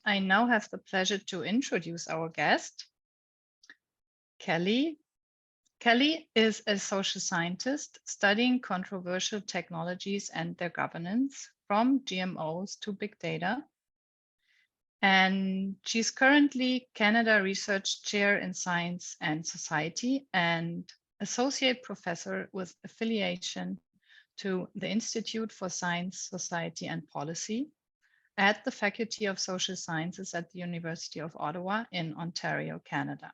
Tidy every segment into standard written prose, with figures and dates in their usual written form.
I now have the pleasure to introduce our guest, Kelly. Kelly is a social scientist studying controversial technologies and their governance, from GMOs to big data. And she's currently Canada Research Chair in Science and Society and Associate Professor with affiliation to the Institute for Science, Society and Policy at the Faculty of Social Sciences at the University of Ottawa in Ontario, Canada.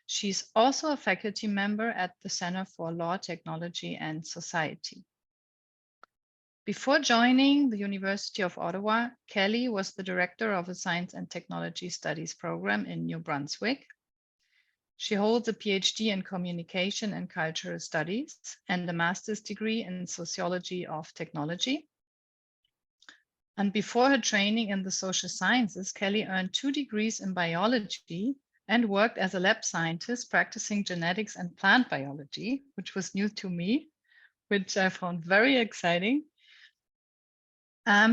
She's also a faculty member at the Center for Law, Technology and Society. Before joining the University of Ottawa, Kelly was the director of a Science and Technology Studies program in New Brunswick. She holds a PhD in Communication and Cultural Studies and a master's degree in Sociology of Technology. And before her training in the social sciences, Kelly earned 2 degrees in biology and worked as a lab scientist practicing genetics and plant biology, which was new to me, which I found very exciting.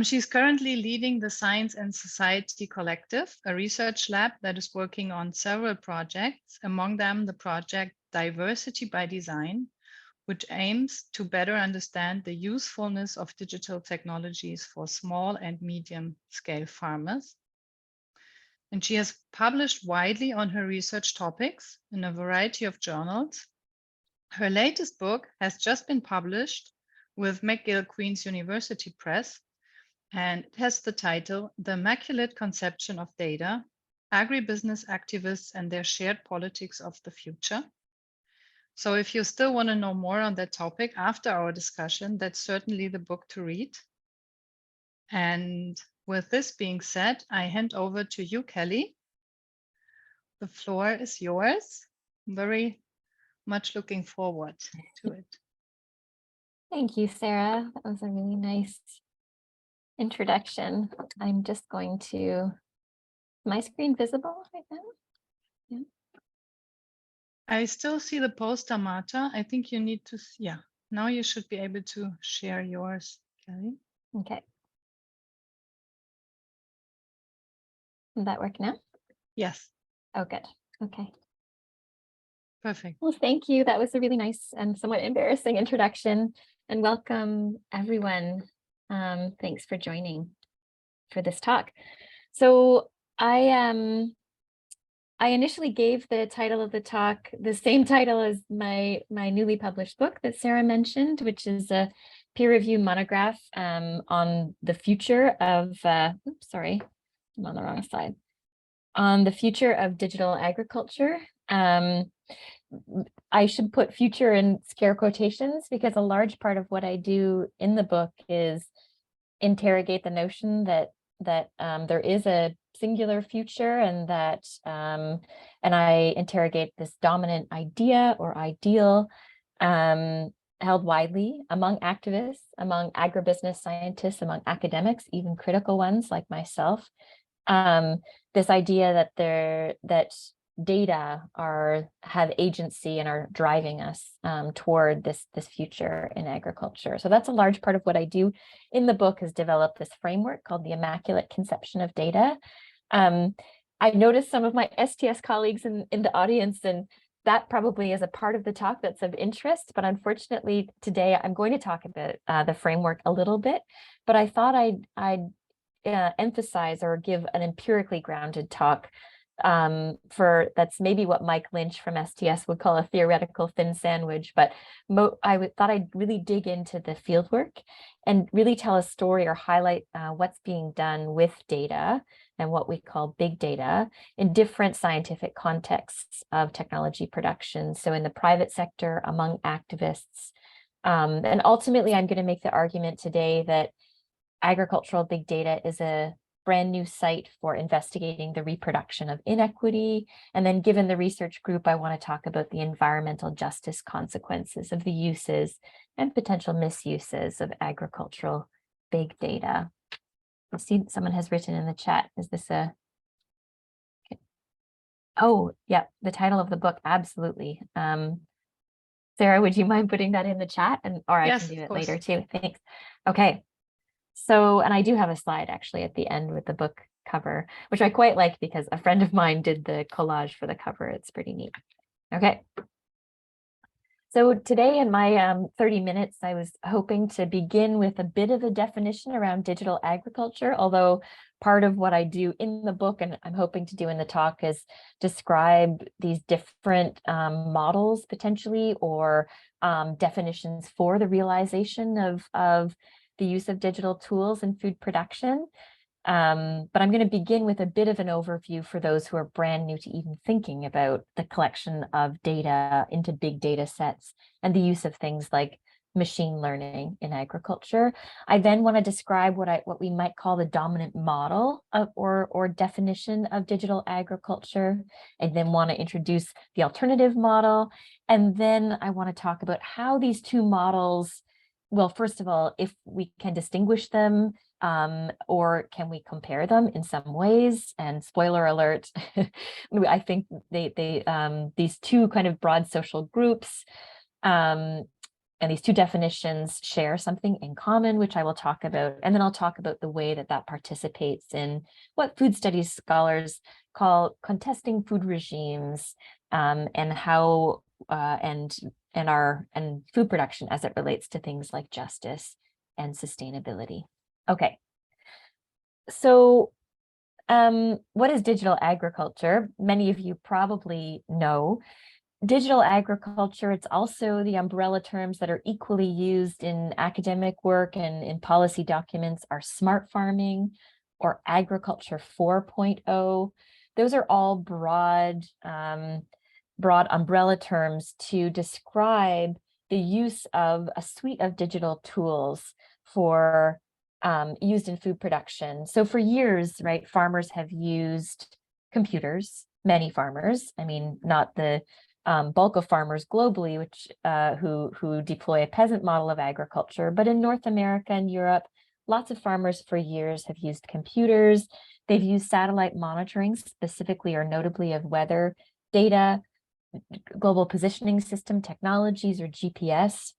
She's currently leading the Science and Society Collective, a research lab that is working on several projects, among them the project Diversity by Design, which aims to better understand the usefulness of digital technologies for small and medium scale farmers. And she has published widely on her research topics in a variety of journals. Her latest book has just been published with McGill Queen's University Press, and it has the title, The Immaculate Conception of Data, Agribusiness Activists and Their Shared Politics of the Future. So if you still want to know more on that topic after our discussion, that's certainly the book to read. And with this being said, I hand over to you, Kelly. The floor is yours. I'm very much looking forward to it. Thank you, Sarah. That was a really nice introduction. I'm just going to, my screen visible right now? Yeah. I still see the poster, Marta. I think you need to, yeah. Now you should be able to share yours, Kelly. Okay. Does that work now? Yes. Oh, good. Okay. Perfect. Well, thank you. That was a really nice and somewhat embarrassing introduction, and welcome everyone. Thanks for joining for this talk. So I initially gave the title of the talk the same title as my newly published book that Sarah mentioned, which is a peer-reviewed monograph on the future of, oops, sorry, I'm on the wrong slide, on the future of digital agriculture. I should put future in scare quotations because a large part of what I do in the book is interrogate the notion that there is a singular future, and that and I interrogate this dominant idea or ideal held widely among activists, among agribusiness scientists, among academics, even critical ones like myself. This idea that data have agency and are driving us toward this future in agriculture. So that's a large part of what I do in the book, is develop this framework called the Immaculate Conception of Data. I noticed some of my STS colleagues in the audience, and that probably is a part of the talk that's of interest. But unfortunately, today I'm going to talk about the framework a little bit, but I thought I'd emphasize or give an empirically grounded talk for that's maybe what Mike Lynch from STS would call a theoretical thin sandwich, but I thought I'd really dig into the fieldwork and really tell a story or highlight what's being done with data and what we call big data in different scientific contexts of technology production. So in the private sector, among activists, and ultimately I'm going to make the argument today that agricultural big data is a brand new site for investigating the reproduction of inequity. And then given the research group, I want to talk about the environmental justice consequences of the uses and potential misuses of agricultural big data. I see someone has written in the chat, is this a, okay. Oh, yeah, the title of the book, absolutely. Sarah, would you mind putting that in the chat? Or I can do it later too, thanks. Okay. So, and I do have a slide actually at the end with the book cover, which I quite like because a friend of mine did the collage for the cover. It's pretty neat. Okay. So today in my 30 minutes, I was hoping to begin with a bit of a definition around digital agriculture, although part of what I do in the book and I'm hoping to do in the talk is describe these different models potentially, or definitions for the realization of the use of digital tools in food production. But I'm going to begin with a bit of an overview for those who are brand new to even thinking about the collection of data into big data sets and the use of things like machine learning in agriculture. I then want to describe what we might call the dominant model of, or definition of digital agriculture. I then want to introduce the alternative model. And then I want to talk about how these two models, well, first of all, if we can distinguish them, or can we compare them in some ways? And spoiler alert, I think these two kind of broad social groups and these two definitions share something in common, which I will talk about. And then I'll talk about the way that participates in what food studies scholars call contesting food regimes, and how and food production as it relates to things like justice and sustainability. Okay, so what is digital agriculture? Many of you probably know. Digital agriculture, it's also the umbrella terms that are equally used in academic work and in policy documents, are smart farming or agriculture 4.0. Those are all broad umbrella terms to describe the use of a suite of digital tools for used in food production. So for years, right, farmers have used computers, many farmers, I mean, not the bulk of farmers globally, which who deploy a peasant model of agriculture, but in North America and Europe, lots of farmers for years have used computers. They've used satellite monitoring, specifically or notably of weather data, global positioning system technologies, or GPS.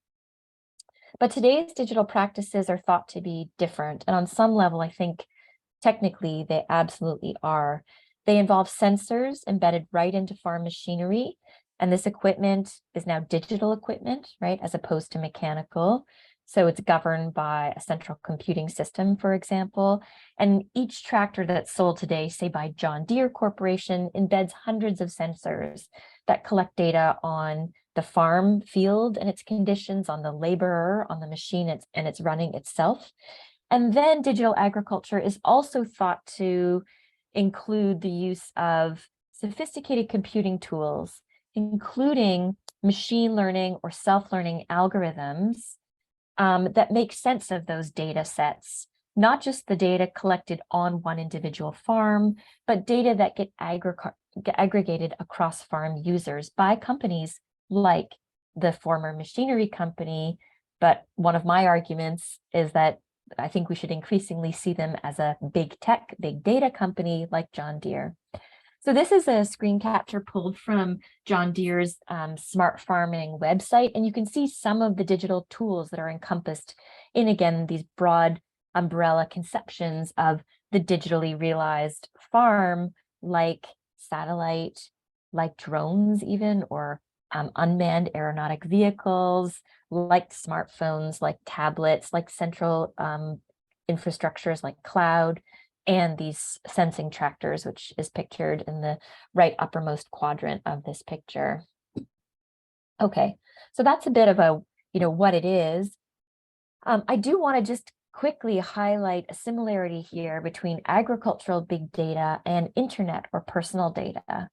But today's digital practices are thought to be different. And on some level, I think technically they absolutely are. They involve sensors embedded right into farm machinery. And this equipment is now digital equipment, right, as opposed to mechanical. So it's governed by a central computing system, for example. And each tractor that's sold today, say by John Deere Corporation, embeds hundreds of sensors that collect data on the farm field and its conditions, on the laborer, on the machine and its running itself. And then digital agriculture is also thought to include the use of sophisticated computing tools, including machine learning or self-learning algorithms that make sense of those data sets, not just the data collected on one individual farm, but data that get aggregated across farm users by companies like the former machinery company. But one of my arguments is that I think we should increasingly see them as a big tech, big data company like John Deere. So this is a screen capture pulled from John Deere's smart farming website, and you can see some of the digital tools that are encompassed in, again, these broad umbrella conceptions of the digitally realized farm, like satellite, like drones even, or unmanned aeronautic vehicles, like smartphones, like tablets, like central infrastructures like cloud, and these sensing tractors, which is pictured in the right uppermost quadrant of this picture. Okay, so that's a bit of a, what it is. I do want to just quickly highlight a similarity here between agricultural big data and internet or personal data,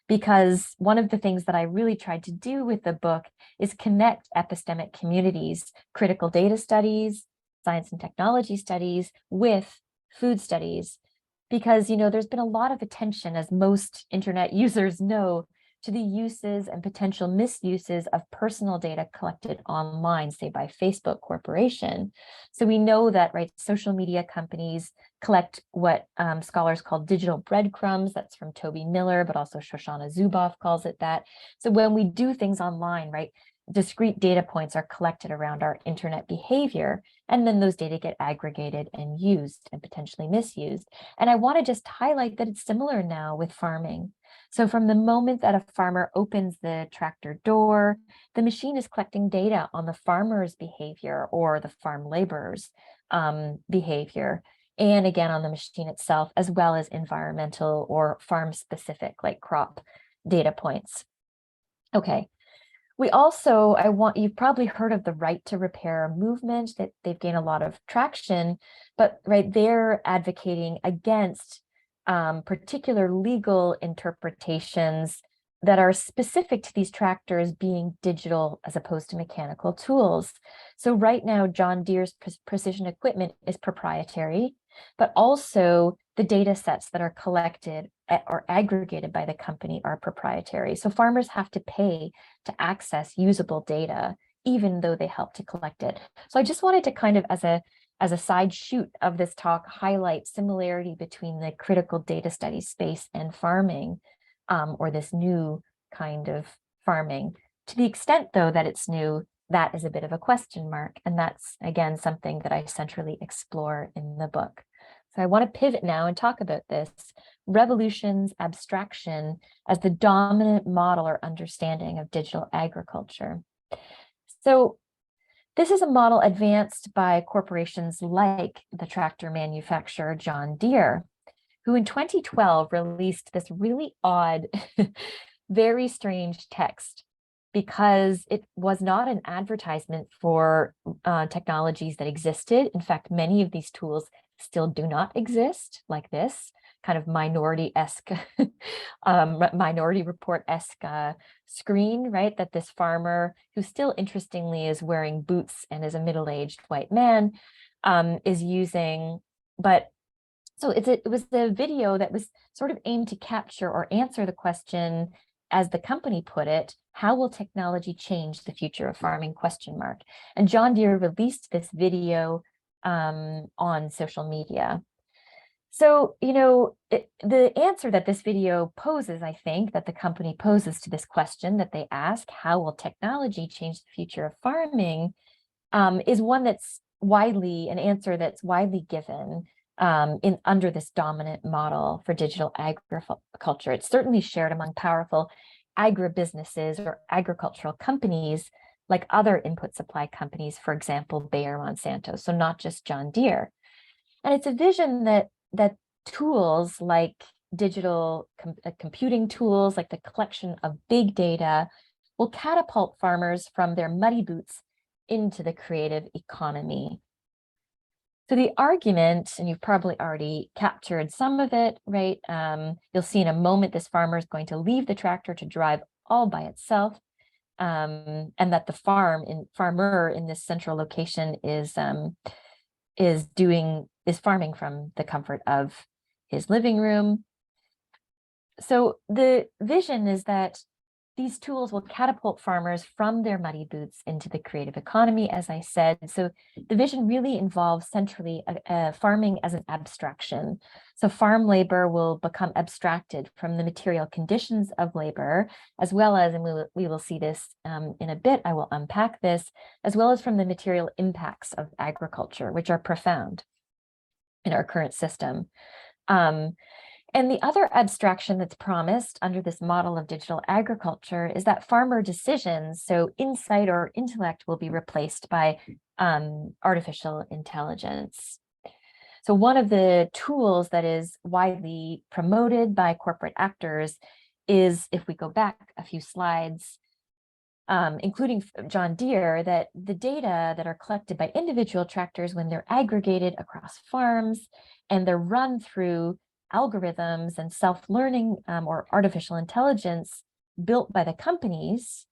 because one of the things that I really tried to do with the book is connect epistemic communities, critical data studies, science and technology studies with food studies, because, there's been a lot of attention, as most internet users know, to the uses and potential misuses of personal data collected online, say by Facebook Corporation. So we know that, right, social media companies collect what scholars call digital breadcrumbs. That's from Toby Miller, but also Shoshana Zuboff calls it that. So when we do things online, right, discrete data points are collected around our internet behavior, and then those data get aggregated and used and potentially misused. And I want to just highlight that it's similar now with farming. So from the moment that a farmer opens the tractor door, the machine is collecting data on the farmer's behavior or the farm laborer's behavior, and again on the machine itself, as well as environmental or farm specific, like crop data points. Okay. We also, you've probably heard of the right to repair movement, that they've gained a lot of traction, but right, they're advocating against particular legal interpretations that are specific to these tractors being digital as opposed to mechanical tools. So right now, John Deere's precision equipment is proprietary, but also the data sets that are collected or aggregated by the company are proprietary. So farmers have to pay to access usable data, even though they help to collect it. So I just wanted to kind of, as a side shoot of this talk, highlight similarity between the critical data study space and farming, or this new kind of farming. To the extent, though, that it's new, that is a bit of a question mark. And that's, again, something that I centrally explore in the book. So I want to pivot now and talk about this revolution's abstraction as the dominant model or understanding of digital agriculture. So this is a model advanced by corporations like the tractor manufacturer John Deere, who in 2012 released this really odd, very strange text, because it was not an advertisement for technologies that existed. In fact, many of these tools still do not exist, like this kind of minority-esque, Minority Report-esque screen, right? That this farmer, who still interestingly is wearing boots and is a middle-aged white man, is using. But so it was the video that was sort of aimed to capture or answer the question, as the company put it, how will technology change the future of farming, ? And John Deere released this video on social media. So, the answer that this video poses, I think, that the company poses to this question that they ask, how will technology change the future of farming, is one that's an answer that's widely given under this dominant model for digital agriculture. It's certainly shared among powerful agribusinesses or agricultural companies like other input supply companies, for example, Bayer, Monsanto, so not just John Deere. And it's a vision that tools like digital computing tools, like the collection of big data, will catapult farmers from their muddy boots into the creative economy. So the argument, and you've probably already captured some of it, right? You'll see in a moment this farmer is going to leave the tractor to drive all by itself, and that the farmer in this central location is farming from the comfort of his living room. So the vision is that these tools will catapult farmers from their muddy boots into the creative economy, as I said. So the vision really involves centrally farming as an abstraction. So farm labor will become abstracted from the material conditions of labor, as well as, and we will see this in a bit, I will unpack this, as well as from the material impacts of agriculture, which are profound in our current system. And the other abstraction that's promised under this model of digital agriculture is that farmer decisions, so insight or intellect, will be replaced by artificial intelligence. So one of the tools that is widely promoted by corporate actors is, if we go back a few slides, including John Deere, that the data that are collected by individual tractors, when they're aggregated across farms and they're run through algorithms and self-learning or artificial intelligence built by the companies,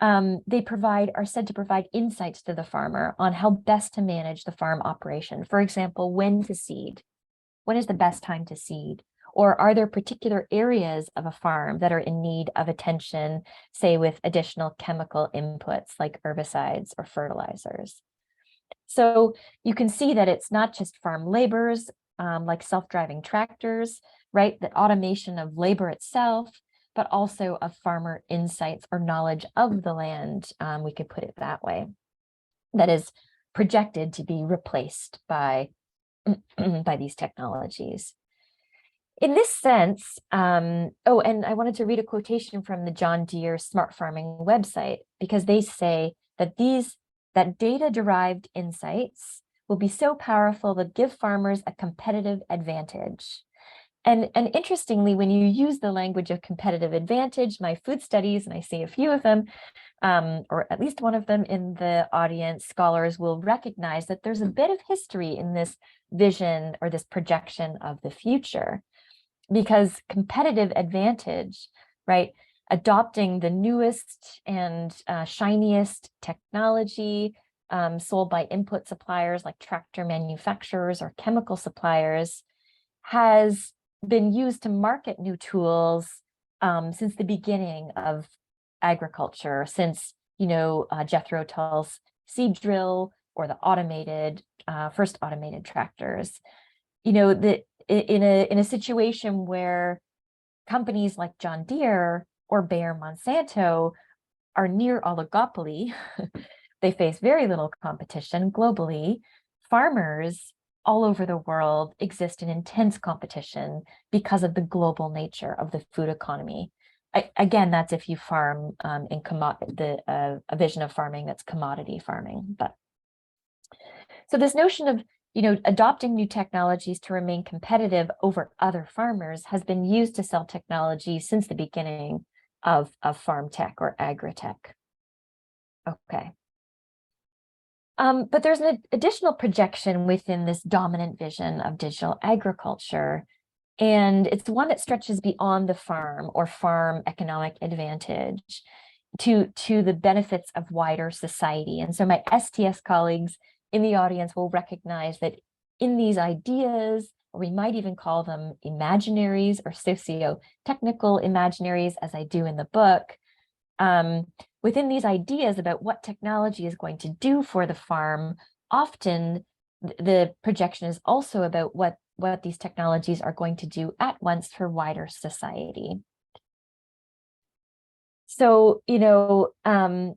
they are said to provide insights to the farmer on how best to manage the farm operation. For example, when to seed, when is the best time to seed? Or are there particular areas of a farm that are in need of attention, say with additional chemical inputs like herbicides or fertilizers? So you can see that it's not just farm laborers, like self-driving tractors, right? That automation of labor itself, but also of farmer insights or knowledge of the land, we could put it that way, that is projected to be replaced by, by these technologies. In this sense, oh, and I wanted to read a quotation from the John Deere Smart Farming website, because they say that that data-derived insights will be so powerful that give farmers a competitive advantage. And interestingly, when you use the language of competitive advantage, my food studies, and I see a few of them, or at least one of them in the audience, scholars will recognize that there's a bit of history in this vision or this projection of the future. Because competitive advantage, right, adopting the newest and shiniest technology sold by input suppliers like tractor manufacturers or chemical suppliers, has been used to market new tools since the beginning of agriculture, since, Jethro Tull's seed drill or the first automated tractors. In a situation where companies like John Deere or Bayer Monsanto are near oligopoly, they face very little competition globally. Farmers all over the world exist in intense competition because of the global nature of the food economy. Again, that's if you farm in a vision of farming that's commodity farming. But so this notion of adopting new technologies to remain competitive over other farmers has been used to sell technology since the beginning of farm tech or agri-tech. Okay. But there's an additional projection within this dominant vision of digital agriculture, and it's one that stretches beyond the farm or farm economic advantage to the benefits of wider society. And so my STS colleagues in the audience will recognize that in these ideas, or we might even call them imaginaries or socio-technical imaginaries, as I do in the book, within these ideas about what technology is going to do for the farm, often the projection is also about what these technologies are going to do at once for wider society. So, and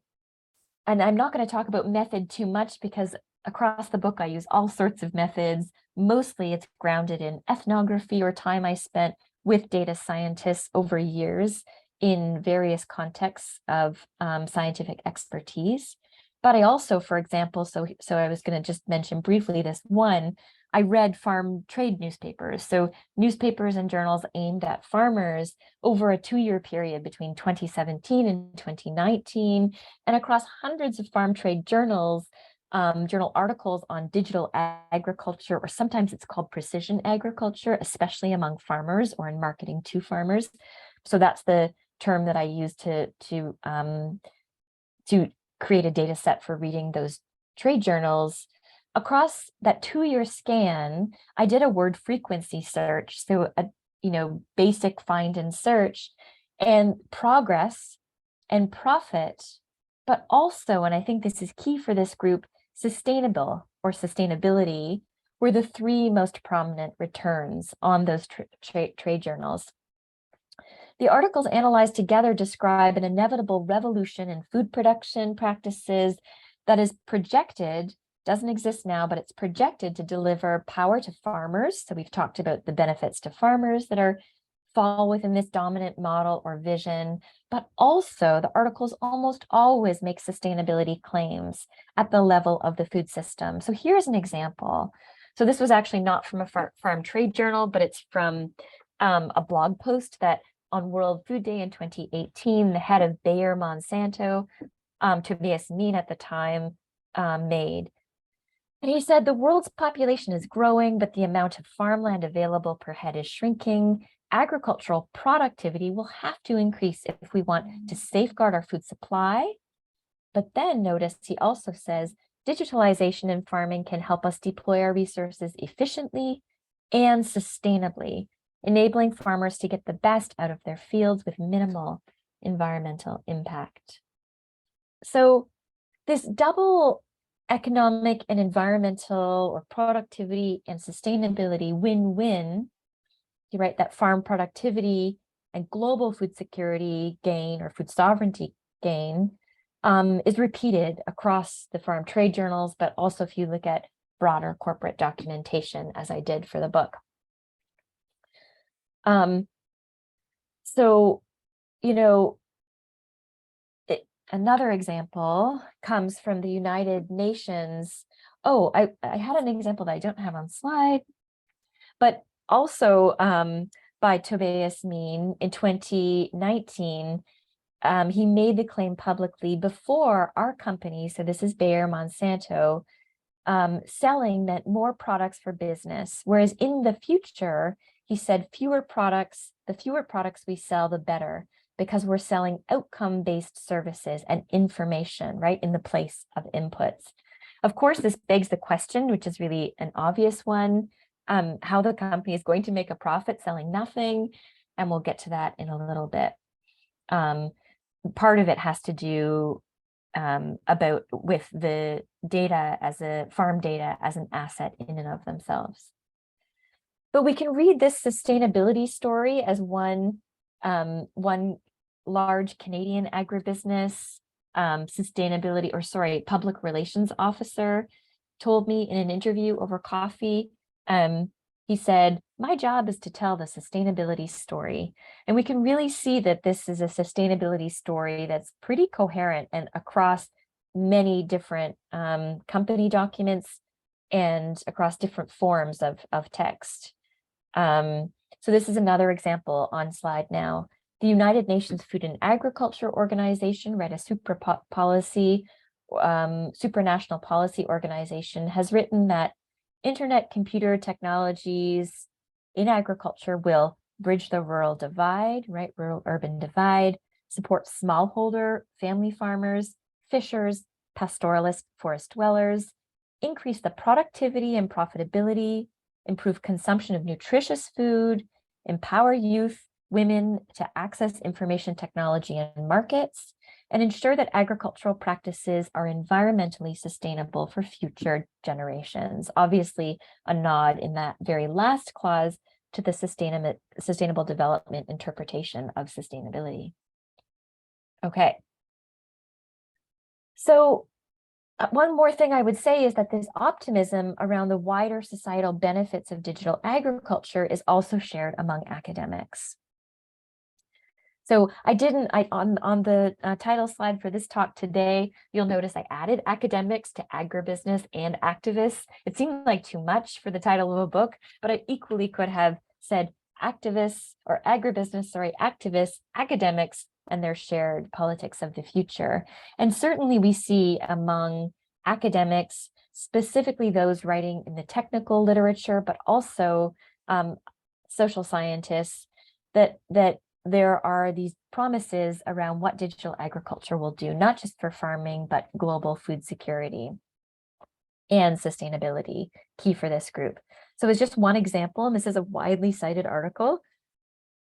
I'm not going to talk about method too much because across the book, I use all sorts of methods. Mostly it's grounded in ethnography or time I spent with data scientists over years in various contexts of scientific expertise. But I also, for example, so I was going to just mention briefly this one, I read farm trade newspapers. So newspapers and journals aimed at farmers over a 2-year period between 2017 and 2019, and across hundreds of farm trade journals, journal articles on digital agriculture, or sometimes it's called precision agriculture, especially among farmers or in marketing to farmers. So that's the term that I use to create a data set for reading those trade journals. Across that 2-year scan, I did a word frequency search, so a basic find and search, and progress and profit, but also, and I think this is key for this group, sustainable or sustainability were the 3 most prominent returns on those trade journals. The articles analyzed together describe an inevitable revolution in food production practices that is projected, doesn't exist now, but it's projected to deliver power to farmers. So we've talked about the benefits to farmers that fall within this dominant model or vision, but also the articles almost always make sustainability claims at the level of the food system. So here's an example. So this was actually not from a farm trade journal, but it's from a blog post that on World Food Day in 2018, the head of Bayer Monsanto, Tobias Min at the time, made. And he said, the world's population is growing, but the amount of farmland available per head is shrinking. Agricultural productivity will have to increase if we want to safeguard our food supply. But then notice he also says, digitalization in farming can help us deploy our resources efficiently and sustainably, enabling farmers to get the best out of their fields with minimal environmental impact. So this double economic and environmental or productivity and sustainability win-win, right? That farm productivity and global food security gain or food sovereignty gain is repeated across the farm trade journals, but also if you look at broader corporate documentation, as I did for the book. So, you know, another example comes from the United Nations. Oh, I had an example that I don't have on slide, but also by Tobias Mein in 2019, he made the claim publicly before our company, so this is Bayer Monsanto, selling meant more products for business, whereas in the future, he said the fewer products we sell, the better, because we're selling outcome-based services and information, right, in the place of inputs. Of course, this begs the question, which is really an obvious one, how the company is going to make a profit selling nothing, and we'll get to that in a little bit. Part of it has to do with the data farm data as an asset in and of themselves. But we can read this sustainability story as one large Canadian agribusiness public relations officer told me in an interview over coffee. He said, "My job is to tell the sustainability story." And we can really see that this is a sustainability story that's pretty coherent and across many different company documents and across different forms of text. So this is another example on slide now. The United Nations Food and Agriculture Organization, right, a supranational policy organization, has written that internet computer technologies in agriculture will bridge the rural divide, right, rural-urban divide, support smallholder family farmers, fishers, pastoralists, forest dwellers, increase the productivity and profitability, improve consumption of nutritious food, empower youth, women to access information technology and markets, and ensure that agricultural practices are environmentally sustainable for future generations. Obviously, a nod in that very last clause to the sustainable development interpretation of sustainability. Okay. So one more thing I would say is that this optimism around the wider societal benefits of digital agriculture is also shared among academics. So on the title slide for this talk today, you'll notice I added academics to agribusiness and activists. It seemed like too much for the title of a book, but I equally could have said activists or agribusiness, activists, academics, and their shared politics of the future. And certainly we see among academics, specifically those writing in the technical literature, but also social scientists, that there are these promises around what digital agriculture will do, not just for farming, but global food security and sustainability, key for this group. So it's just one example, and this is a widely cited article.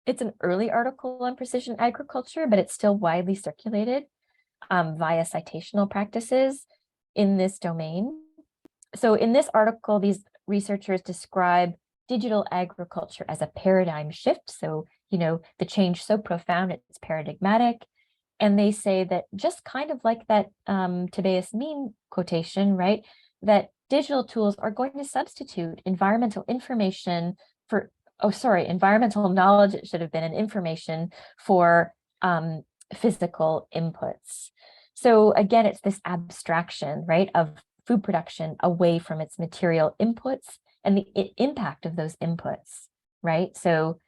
It's an early article on precision agriculture, but it's still widely circulated via citational practices in this domain. So in this article, these researchers describe digital agriculture as a paradigm shift. So, the change so profound, it's paradigmatic. And they say that just kind of like that Tobias Mein quotation, right, that digital tools are going to substitute environmental information for, environmental knowledge, it should have been, an information for physical inputs. So again, it's this abstraction, right, of food production away from its material inputs and the impact of those inputs, right? So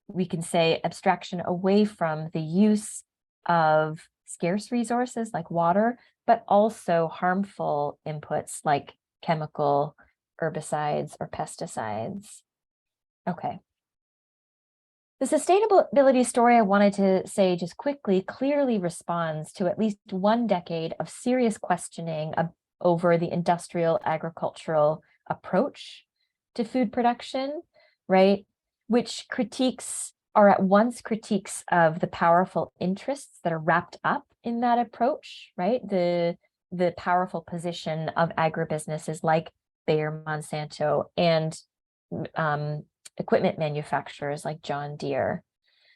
we can say abstraction away from the use of scarce resources like water, but also harmful inputs like chemical herbicides or pesticides. Okay. The sustainability story I wanted to say just quickly clearly responds to at least one decade of serious questioning over the industrial agricultural approach to food production, right? Which are at once critiques of the powerful interests that are wrapped up in that approach, right? The powerful position of agribusinesses like Bayer Monsanto and equipment manufacturers like John Deere.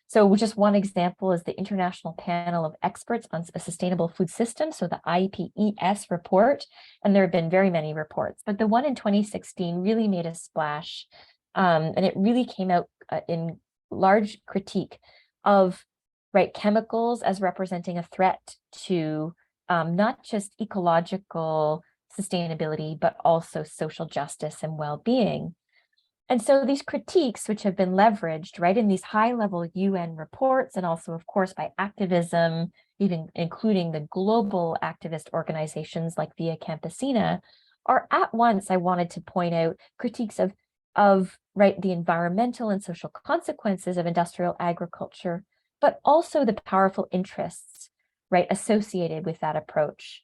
So just one example is the International Panel of Experts on a Sustainable Food System, so the IPES report, and there have been very many reports, but the one in 2016 really made a splash, and it really came out in large critique of chemicals as representing a threat to not just ecological sustainability, but also social justice and well-being. And so these critiques, which have been leveraged in these high-level UN reports, and also, of course, by activism, even including the global activist organizations like Via Campesina, are at once, I wanted to point out, critiques of the environmental and social consequences of industrial agriculture, but also the powerful interests, associated with that approach.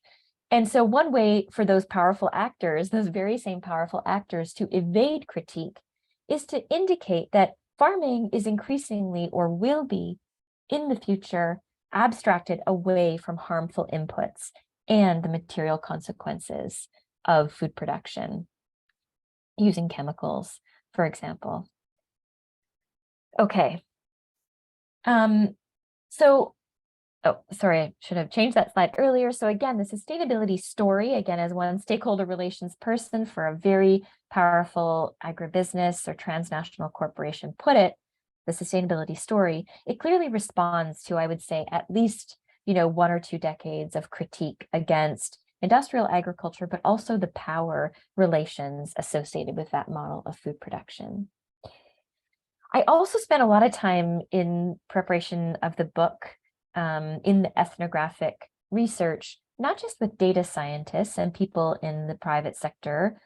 And so one way for those powerful actors, those very same powerful actors, to evade critique is to indicate that farming is increasingly, or will be in the future, abstracted away from harmful inputs and the material consequences of food production using chemicals, for example. Okay. Oh, sorry, I should have changed that slide earlier. So again, the sustainability story, again, as one stakeholder relations person for a very powerful agribusiness or transnational corporation put it, the sustainability story, it clearly responds to, I would say, at least, 1 or 2 decades of critique against industrial agriculture, but also the power relations associated with that model of food production. I also spent a lot of time in preparation of the book in the ethnographic research, not just with data scientists and people in the private sector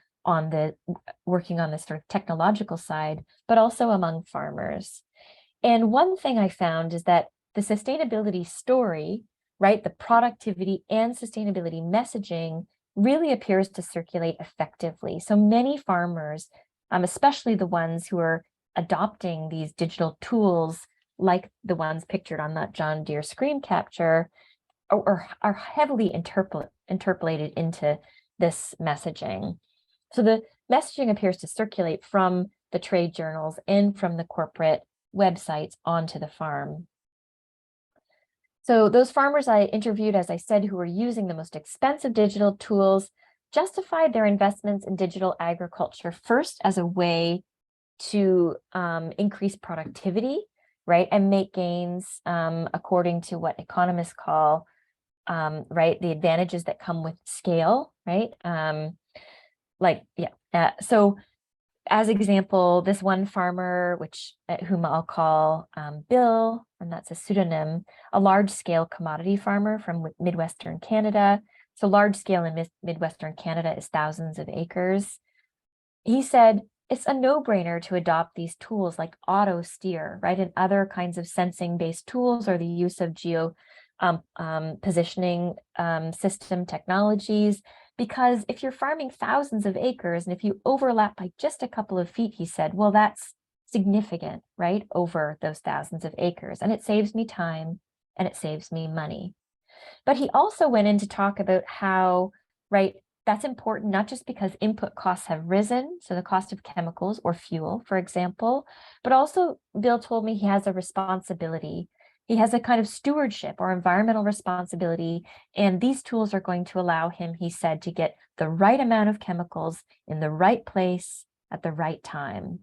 working on this sort of technological side, but also among farmers. And one thing I found is that the sustainability story, the productivity and sustainability messaging really appears to circulate effectively. So many farmers, especially the ones who are adopting these digital tools like the ones pictured on that John Deere screen capture, are heavily interpolated into this messaging. So the messaging appears to circulate from the trade journals and from the corporate websites onto the farm. So those farmers I interviewed, as I said, who were using the most expensive digital tools, justified their investments in digital agriculture first as a way to increase productivity, and make gains according to what economists call, the advantages that come with scale, So as example, this one farmer, whom I'll call Bill, and that's a pseudonym, a large-scale commodity farmer from Midwestern Canada. So large scale in Midwestern Canada is thousands of acres. He said, it's a no-brainer to adopt these tools like auto steer, and other kinds of sensing-based tools, or the use of geo positioning system technologies. Because if you're farming thousands of acres, and if you overlap by just a couple of feet, he said, well, that's significant, over those thousands of acres. And it saves me time and it saves me money. But he also went in to talk about how, that's important, not just because input costs have risen, so the cost of chemicals or fuel, for example, but also Bill told me he has a responsibility. He has a kind of stewardship or environmental responsibility, and these tools are going to allow him, he said, to get the right amount of chemicals in the right place at the right time.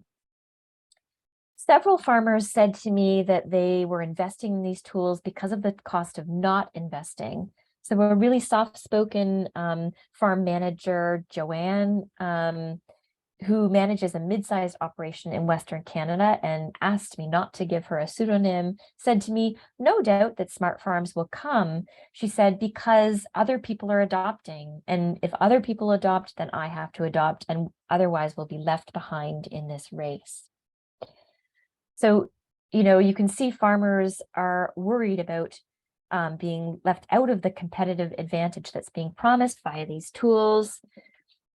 Several farmers said to me that they were investing in these tools because of the cost of not investing. So a really soft-spoken farm manager, Joanne, who manages a mid-sized operation in Western Canada and asked me not to give her a pseudonym, said to me, no doubt that smart farms will come, she said, because other people are adopting. And if other people adopt, then I have to adopt, and otherwise we'll be left behind in this race. So, you can see farmers are worried about being left out of the competitive advantage that's being promised via these tools,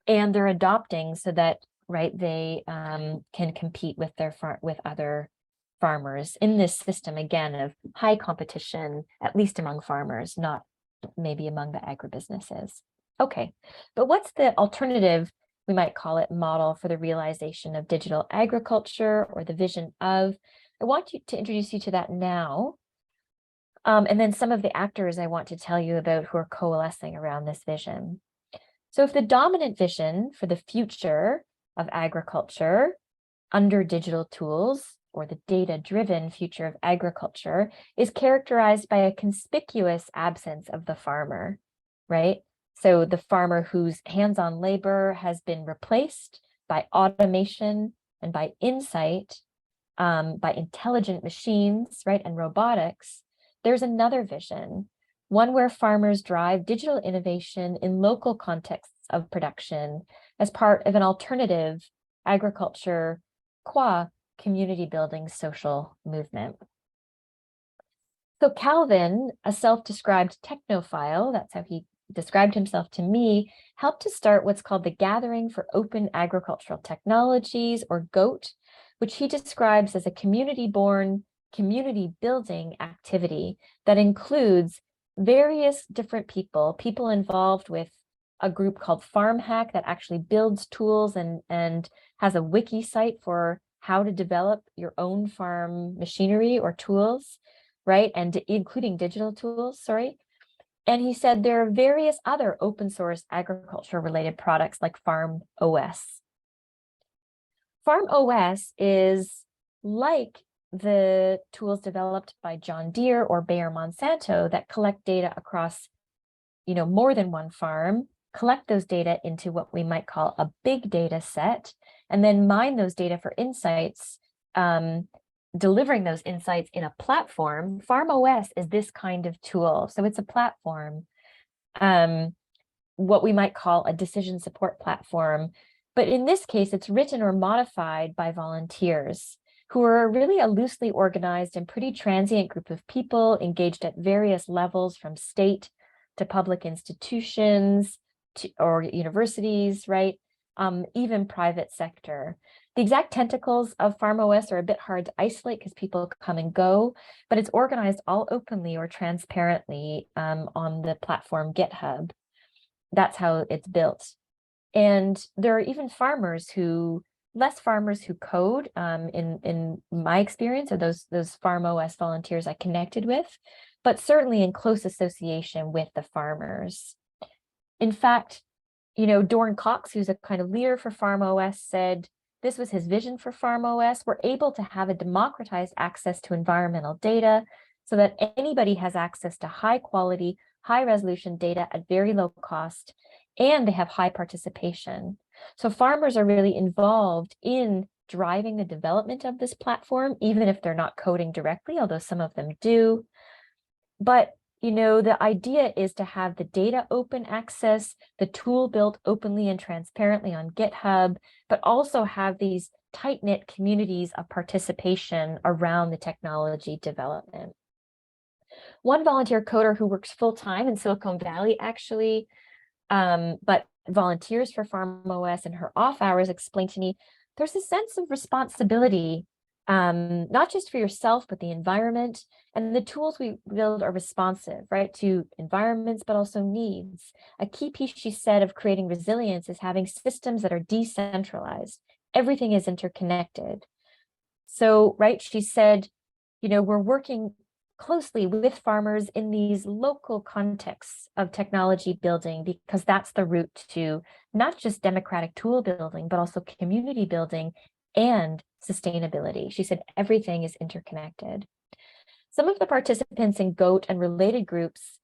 and they're adopting so that they can compete with with other farmers in this system, again, of high competition, at least among farmers, not maybe among the agribusinesses. Okay, but what's the alternative, we might call it, model for the realization of digital agriculture, or the vision of I want to introduce you to that now. And then some of the actors I want to tell you about who are coalescing around this vision. So if the dominant vision for the future of agriculture under digital tools, or the data-driven future of agriculture, is characterized by a conspicuous absence of the farmer, right? So the farmer whose hands-on labor has been replaced by automation and by insight, by intelligent machines, right, and robotics. There's another vision, one where farmers drive digital innovation in local contexts of production as part of an alternative agriculture qua community building social movement. So Calvin, a self-described technophile, that's how he described himself to me, helped to start what's called the Gathering for Open Agricultural Technologies, or GOAT, which he describes as a community-born, community-building activity that includes various different people involved with a group called Farm Hack that actually builds tools and has a wiki site for how to develop your own farm machinery or tools, right? And including digital tools, sorry. And he said there are various other open source agriculture related products like Farm OS. Farm OS is like the tools developed by John Deere or Bayer Monsanto that collect data across, more than one farm, collect those data into what we might call a big data set, and then mine those data for insights, delivering those insights in a platform. Farm OS is this kind of tool. So it's a platform, what we might call a decision support platform. But in this case, it's written or modified by volunteers who are really a loosely organized and pretty transient group of people engaged at various levels, from state to public institutions or universities, right? Even private sector. The exact tentacles of Farm OS are a bit hard to isolate because people come and go, but it's organized all openly or transparently on the platform GitHub. That's how it's built. And there are even less farmers who code, in my experience, or those Farm OS volunteers I connected with, but certainly in close association with the farmers. In fact, Dorn Cox, who's a kind of leader for Farm OS, said this was his vision for Farm OS. We're able to have a democratized access to environmental data so that anybody has access to high quality, high resolution data at very low cost, and they have high participation. So farmers are really involved in driving the development of this platform, even if they're not coding directly, although some of them do. But the idea is to have the data open access, the tool built openly and transparently on GitHub, but also have these tight-knit communities of participation around the technology development. One volunteer coder who works full-time in Silicon Valley, actually, but volunteers for Farm OS in her off hours, explained to me there's a sense of responsibility, not just for yourself, but the environment. And the tools we build are responsive, right, to environments, but also needs. A key piece, she said, of creating resilience is having systems that are decentralized. Everything is interconnected. So, right, she said, we're working closely with farmers in these local contexts of technology building, because that's the route to not just democratic tool building, but also community building and sustainability. She said everything is interconnected. Some of the participants in GOAT and related groups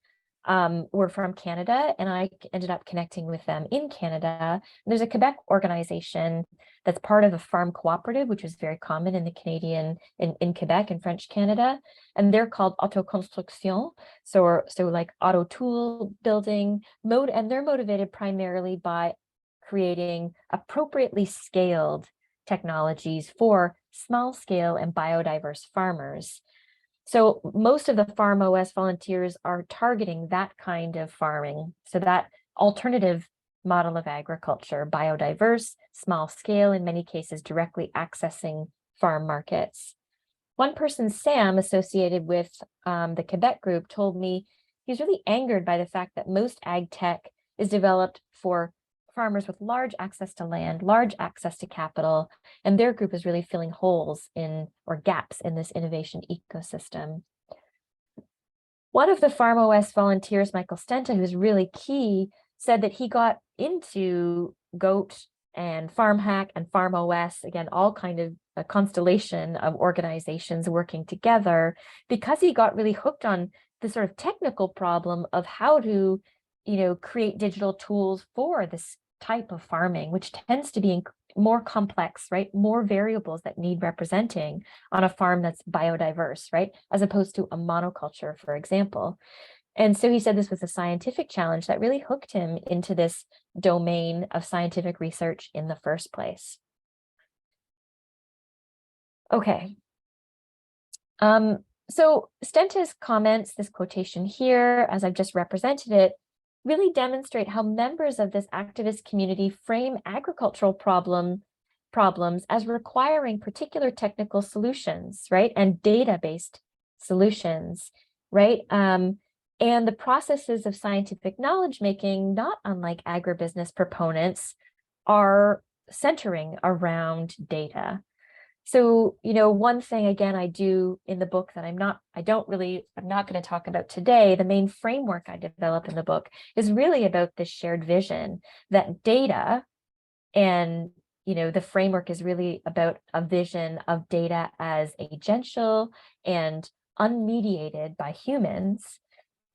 were from Canada, and I ended up connecting with them in Canada. There's a Quebec organization that's part of a farm cooperative, which is very common in the in Quebec and French Canada, and they're called autoconstruction, so like auto tool building mode, and they're motivated primarily by creating appropriately scaled technologies for small scale and biodiverse farmers. So most of the Farm OS volunteers are targeting that kind of farming. So that alternative model of agriculture, biodiverse, small scale, in many cases directly accessing farm markets. One person, Sam, associated with the Quebec group, told me he's really angered by the fact that most ag tech is developed for farmers with large access to land, large access to capital, and their group is really filling holes in, or gaps in, this innovation ecosystem. One of the Farm OS volunteers, Michael Stenta, who's really key, said that he got into GOAT and Farm Hack and Farm OS, again, all kind of a constellation of organizations working together, because he got really hooked on the sort of technical problem of how to, create digital tools for this type of farming, which tends to be more complex, right? More variables that need representing on a farm that's biodiverse, right? As opposed to a monoculture, for example. And so he said this was a scientific challenge that really hooked him into this domain of scientific research in the first place. Okay. So Stenta's comments, this quotation here, as I've just represented it, really demonstrate how members of this activist community frame agricultural problems as requiring particular technical solutions, right? And data-based solutions, right? And the processes of scientific knowledge making, not unlike agribusiness proponents, are centering around data. So, one thing, again, I do in the book that I'm not going to talk about today, the main framework I develop in the book is really about this shared vision that data, and, the framework is really about a vision of data as agential and unmediated by humans.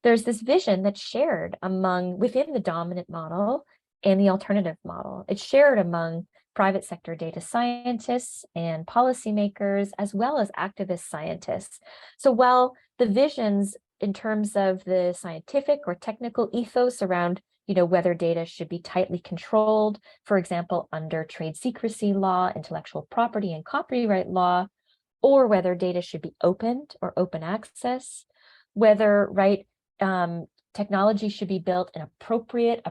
There's this vision that's shared within the dominant model and the alternative model. It's shared among private sector data scientists and policymakers, as well as activist scientists. So while the visions in terms of the scientific or technical ethos around, whether data should be tightly controlled, for example, under trade secrecy law, intellectual property and copyright law, or whether data should be opened or open access, whether, technology should be built in appropriate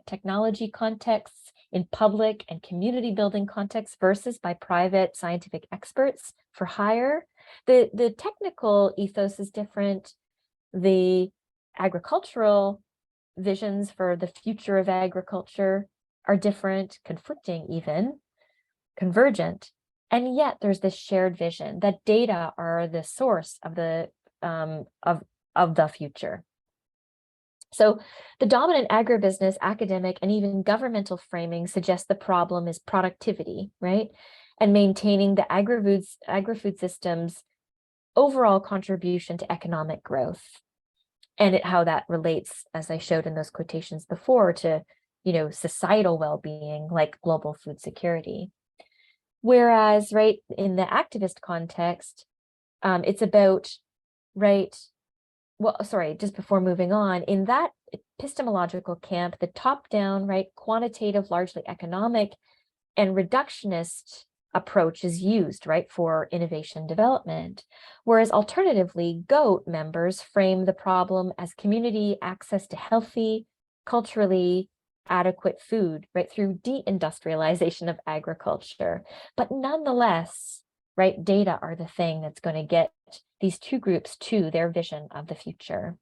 technology contexts, in public and community building contexts versus by private scientific experts for hire. The technical ethos is different. The agricultural visions for the future of agriculture are different, conflicting even, convergent. And yet there's this shared vision that data are the source of the future. So the dominant agribusiness, academic, and even governmental framing suggests the problem is productivity, right? And maintaining the agri-food system's overall contribution to economic growth. And how that relates, as I showed in those quotations before, to, societal well-being, like global food security. Whereas, in the activist context, it's about, just before moving on, in that epistemological camp, the top-down, quantitative, largely economic and reductionist approach is used, for innovation development. Whereas alternatively, GOAT members frame the problem as community access to healthy, culturally adequate food, through deindustrialization of agriculture. But nonetheless, data are the thing that's going to get these two groups to their vision of the future.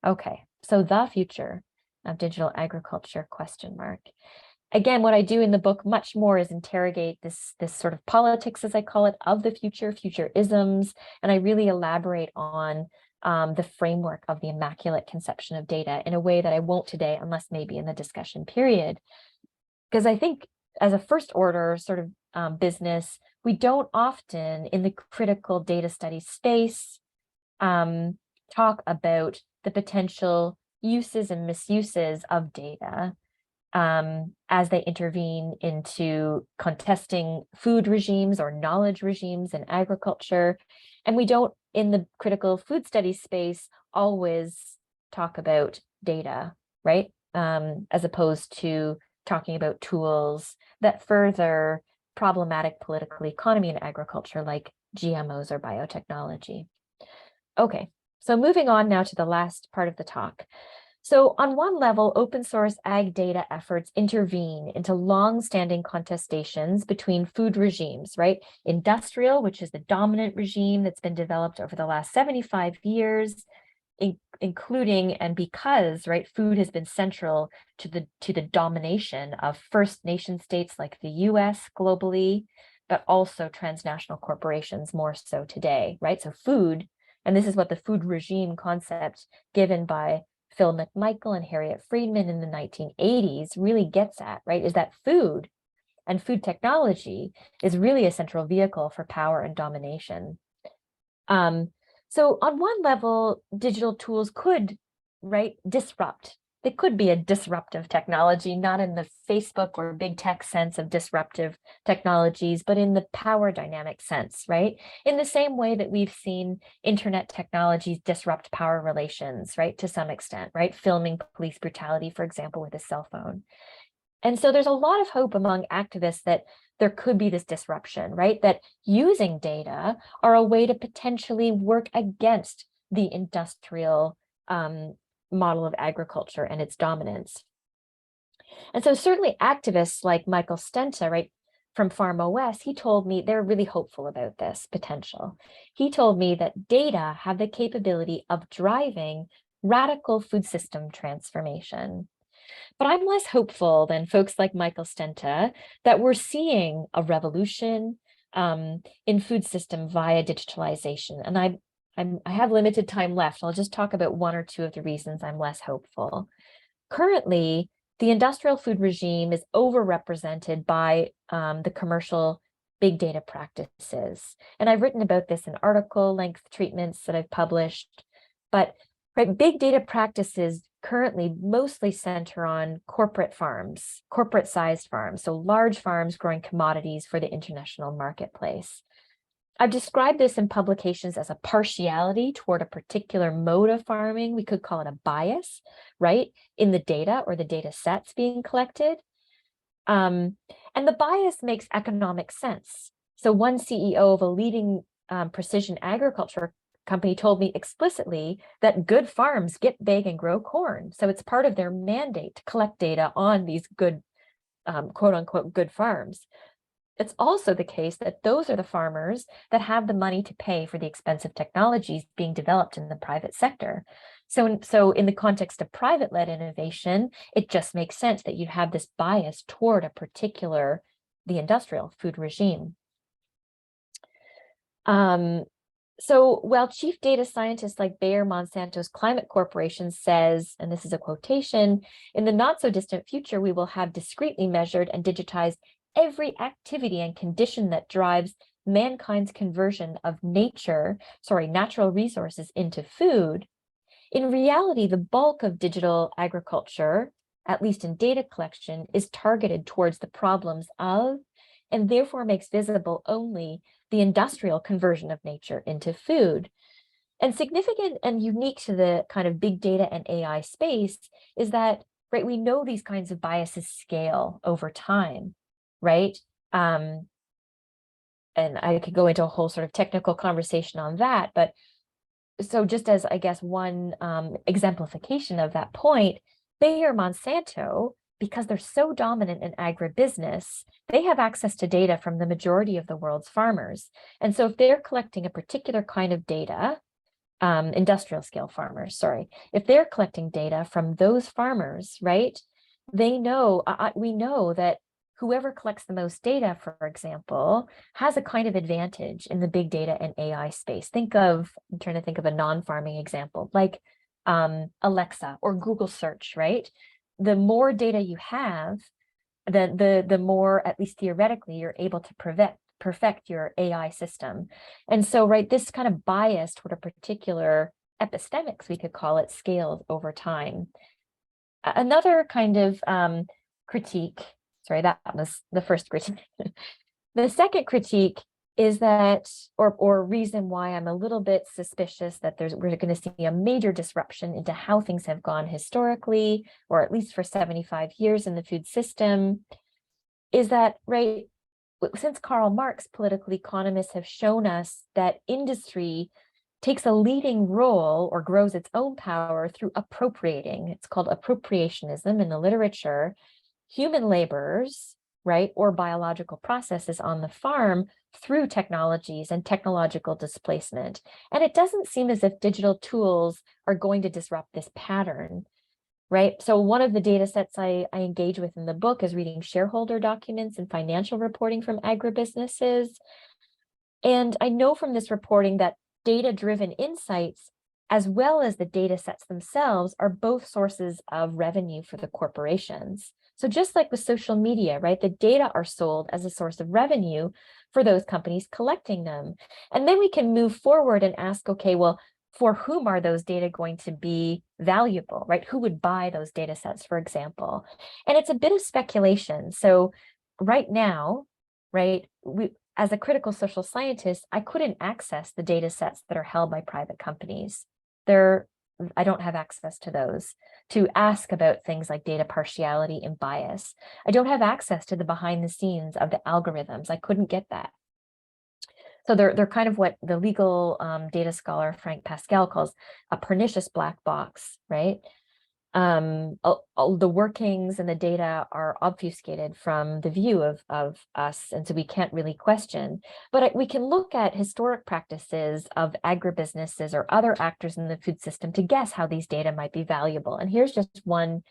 Okay, so the future of digital agriculture, ? Again, what I do in the book much more is interrogate this sort of politics, as I call it, of the future isms, and I really elaborate on the framework of the Immaculate conception of data in a way that I won't today, unless maybe in the discussion period. Because I think as a first order sort of business, we don't often in the critical data study space talk about the potential uses and misuses of data as they intervene into contesting food regimes or knowledge regimes in agriculture. And we don't, in the critical food studies space, always talk about data, as opposed to talking about tools that further problematic political economy in agriculture, like GMOs or biotechnology. Okay, so moving on now to the last part of the talk. So on one level, open source ag data efforts intervene into long-standing contestations between food regimes, Industrial, which is the dominant regime that's been developed over the last 75 years, including and because, right, food has been central to the domination of first nation states like the US globally, but also transnational corporations more so today, right? So food, and this is what the food regime concept given by Phil McMichael and Harriet Friedman in the 1980s really gets at, right, is that food and food technology is really a central vehicle for power and domination. So on one level, digital tools could, right, disrupt. They could be a disruptive technology, not in the Facebook or big tech sense of disruptive technologies, but in the power dynamic sense, right? In the same way that we've seen internet technologies disrupt power relations, right, to some extent, right? Filming police brutality, for example, with a cell phone. And so there's a lot of hope among activists that there could be this disruption, right? That using data are a way to potentially work against the industrial model of agriculture and its dominance. And so certainly activists like Michael Stenta, right, from Farm OS, he told me they're really hopeful about this potential. He told me that data have the capability of driving radical food system transformation. But I'm less hopeful than folks like Michael Stenta that we're seeing a revolution in food system via digitalization. And I have limited time left. I'll just talk about one or two of the reasons I'm less hopeful. Currently, the industrial food regime is overrepresented by the commercial big data practices. And I've written about this in article length treatments that I've published. But right, big data practices currently mostly center on corporate farms, corporate-sized farms, so large farms growing commodities for the international marketplace. I've described this in publications as a partiality toward a particular mode of farming. We could call it a bias, right, in the data or the data sets being collected. And the bias makes economic sense. So one CEO of a leading precision agriculture company told me explicitly that good farms get big and grow corn. So it's part of their mandate to collect data on these good, quote unquote, good farms. It's also the case that those are the farmers that have the money to pay for the expensive technologies being developed in the private sector. So in the context of private-led innovation, it just makes sense that you have this bias toward a particular, the industrial food regime. So while chief data scientist like Bayer Monsanto's Climate Corporation says, and this is a quotation, in the not so distant future, we will have discretely measured and digitized every activity and condition that drives mankind's conversion of natural resources into food. In reality, the bulk of digital agriculture, at least in data collection, is targeted towards the problems of, and therefore makes visible only the industrial conversion of nature into food. And significant and unique to the kind of big data and AI space is that, right, we know these kinds of biases scale over time, right? And I could go into a whole sort of technical conversation on that, but so just as, I guess, one exemplification of that point, Bayer Monsanto, because they're so dominant in agribusiness, they have access to data from the majority of the world's farmers. And so if they're collecting a particular kind of data, industrial scale farmers, sorry, if they're collecting data from those farmers, right, they know, we know that whoever collects the most data, for example, has a kind of advantage in the big data and AI space. I'm trying to think of a non-farming example, like Alexa or Google search, right? The more data you have, the more, at least theoretically, you're able to perfect your AI system. And so, right, this kind of bias toward a particular epistemics, we could call it, scales over time. Another kind of critique, sorry, that was the first critique. The second critique is that, or reason why I'm a little bit suspicious that we're going to see a major disruption into how things have gone historically, or at least for 75 years in the food system, is that, right, since Karl Marx, political economists have shown us that industry takes a leading role or grows its own power through appropriating. It's called appropriationism in the literature. Human laborers, right, or biological processes on the farm through technologies and technological displacement. And it doesn't seem as if digital tools are going to disrupt this pattern, right? So one of the data sets I engage with in the book is reading shareholder documents and financial reporting from agribusinesses. And I know from this reporting that data-driven insights, as well as the data sets themselves, are both sources of revenue for the corporations. So just like with social media, right, the data are sold as a source of revenue for those companies collecting them. And then we can move forward and ask, okay, well, for whom are those data going to be valuable, right? Who would buy those data sets, for example? And it's a bit of speculation. So right now, right, as a critical social scientist, I couldn't access the data sets that are held by private companies. I don't have access to those to ask about things like data partiality and bias. I don't have access to the behind the scenes of the algorithms. I couldn't get that. So they're kind of what the legal data scholar Frank Pascal calls a pernicious black box, right? All the workings and the data are obfuscated from the view of us, and so we can't really question. But we can look at historic practices of agribusinesses or other actors in the food system to guess how these data might be valuable. And here's just one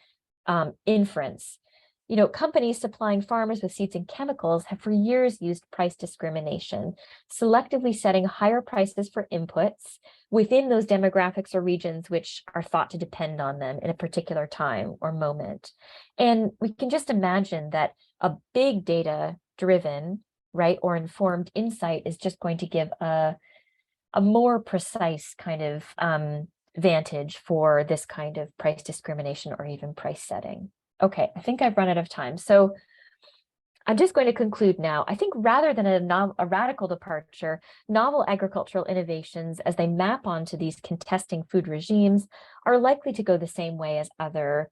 inference. You know, companies supplying farmers with seeds and chemicals have for years used price discrimination, selectively setting higher prices for inputs within those demographics or regions which are thought to depend on them in a particular time or moment. And we can just imagine that a big data-driven, right, or informed insight is just going to give a more precise kind of vantage for this kind of price discrimination or even price setting. Okay, I think I've run out of time. So I'm just going to conclude now. I think rather than a radical departure, novel agricultural innovations as they map onto these contesting food regimes are likely to go the same way as other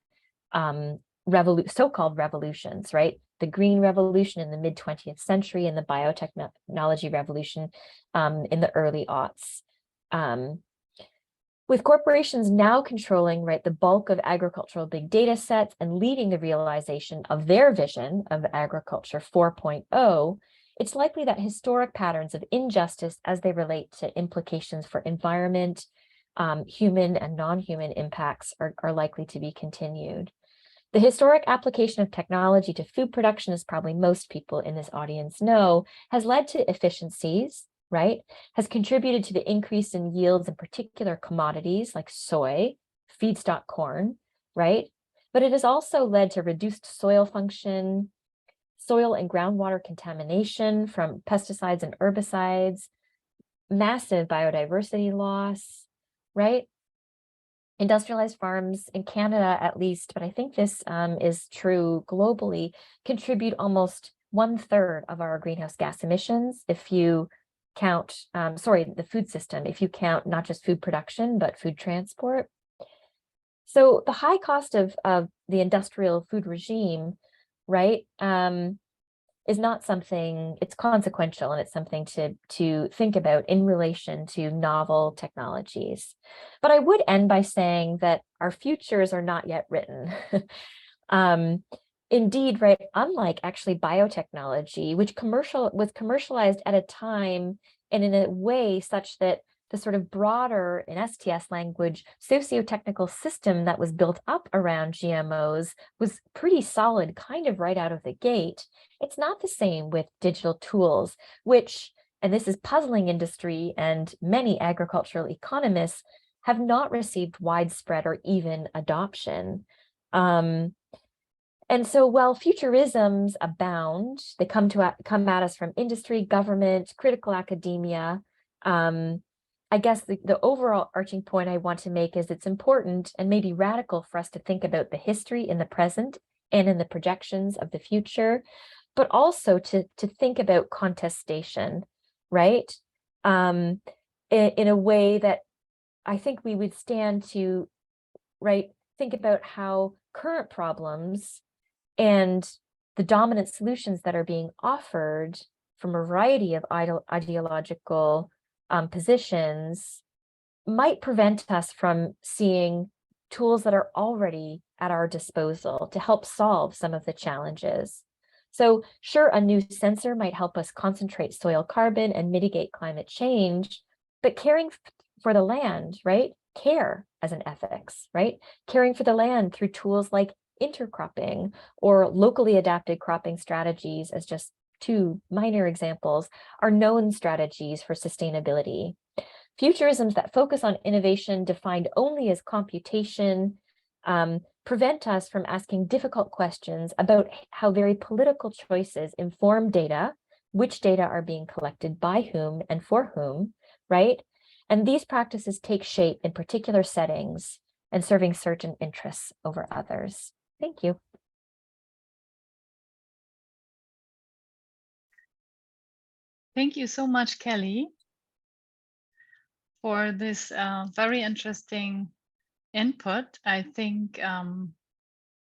so-called revolutions, right? The Green Revolution in the mid-20th century and the biotechnology revolution in the early aughts. With corporations now controlling, right, the bulk of agricultural big data sets and leading the realization of their vision of agriculture 4.0, it's likely that historic patterns of injustice as they relate to implications for environment, human and non-human impacts are likely to be continued. The historic application of technology to food production, as probably most people in this audience know, has led to efficiencies, right, has contributed to the increase in yields in particular commodities like soy, feedstock corn, right? But it has also led to reduced soil function, soil and groundwater contamination from pesticides and herbicides, massive biodiversity loss, right? Industrialized farms in Canada, at least, but I think this is true globally, contribute almost 1/3 of our greenhouse gas emissions if you count, the food system, if you count not just food production, but food transport. So the high cost of the industrial food regime, right, is not something, it's consequential, and it's something to think about in relation to novel technologies. But I would end by saying that our futures are not yet written. Indeed, right, unlike actually biotechnology, which was commercialized at a time and in a way such that the sort of broader, in STS language, socio-technical system that was built up around GMOs was pretty solid kind of right out of the gate. It's not the same with digital tools, which, and this is puzzling industry and many agricultural economists, have not received widespread or even adoption. And so while futurisms abound, they come at us from industry, government, critical academia. I guess the overall arching point I want to make is it's important and maybe radical for us to think about the history in the present and in the projections of the future, but also to think about contestation, right? In a way that I think we would stand to, right, think about how current problems and the dominant solutions that are being offered from a variety of ideological positions might prevent us from seeing tools that are already at our disposal to help solve some of the challenges. So sure, a new sensor might help us concentrate soil carbon and mitigate climate change, but caring for the land, right? Care as an ethics, right? Caring for the land through tools like intercropping or locally adapted cropping strategies, as just two minor examples, are known strategies for sustainability. Futurisms that focus on innovation defined only as computation prevent us from asking difficult questions about how very political choices inform data, which data are being collected by whom and for whom, right? And these practices take shape in particular settings and serving certain interests over others. Thank you. Thank you so much, Kelly, for this very interesting input. I think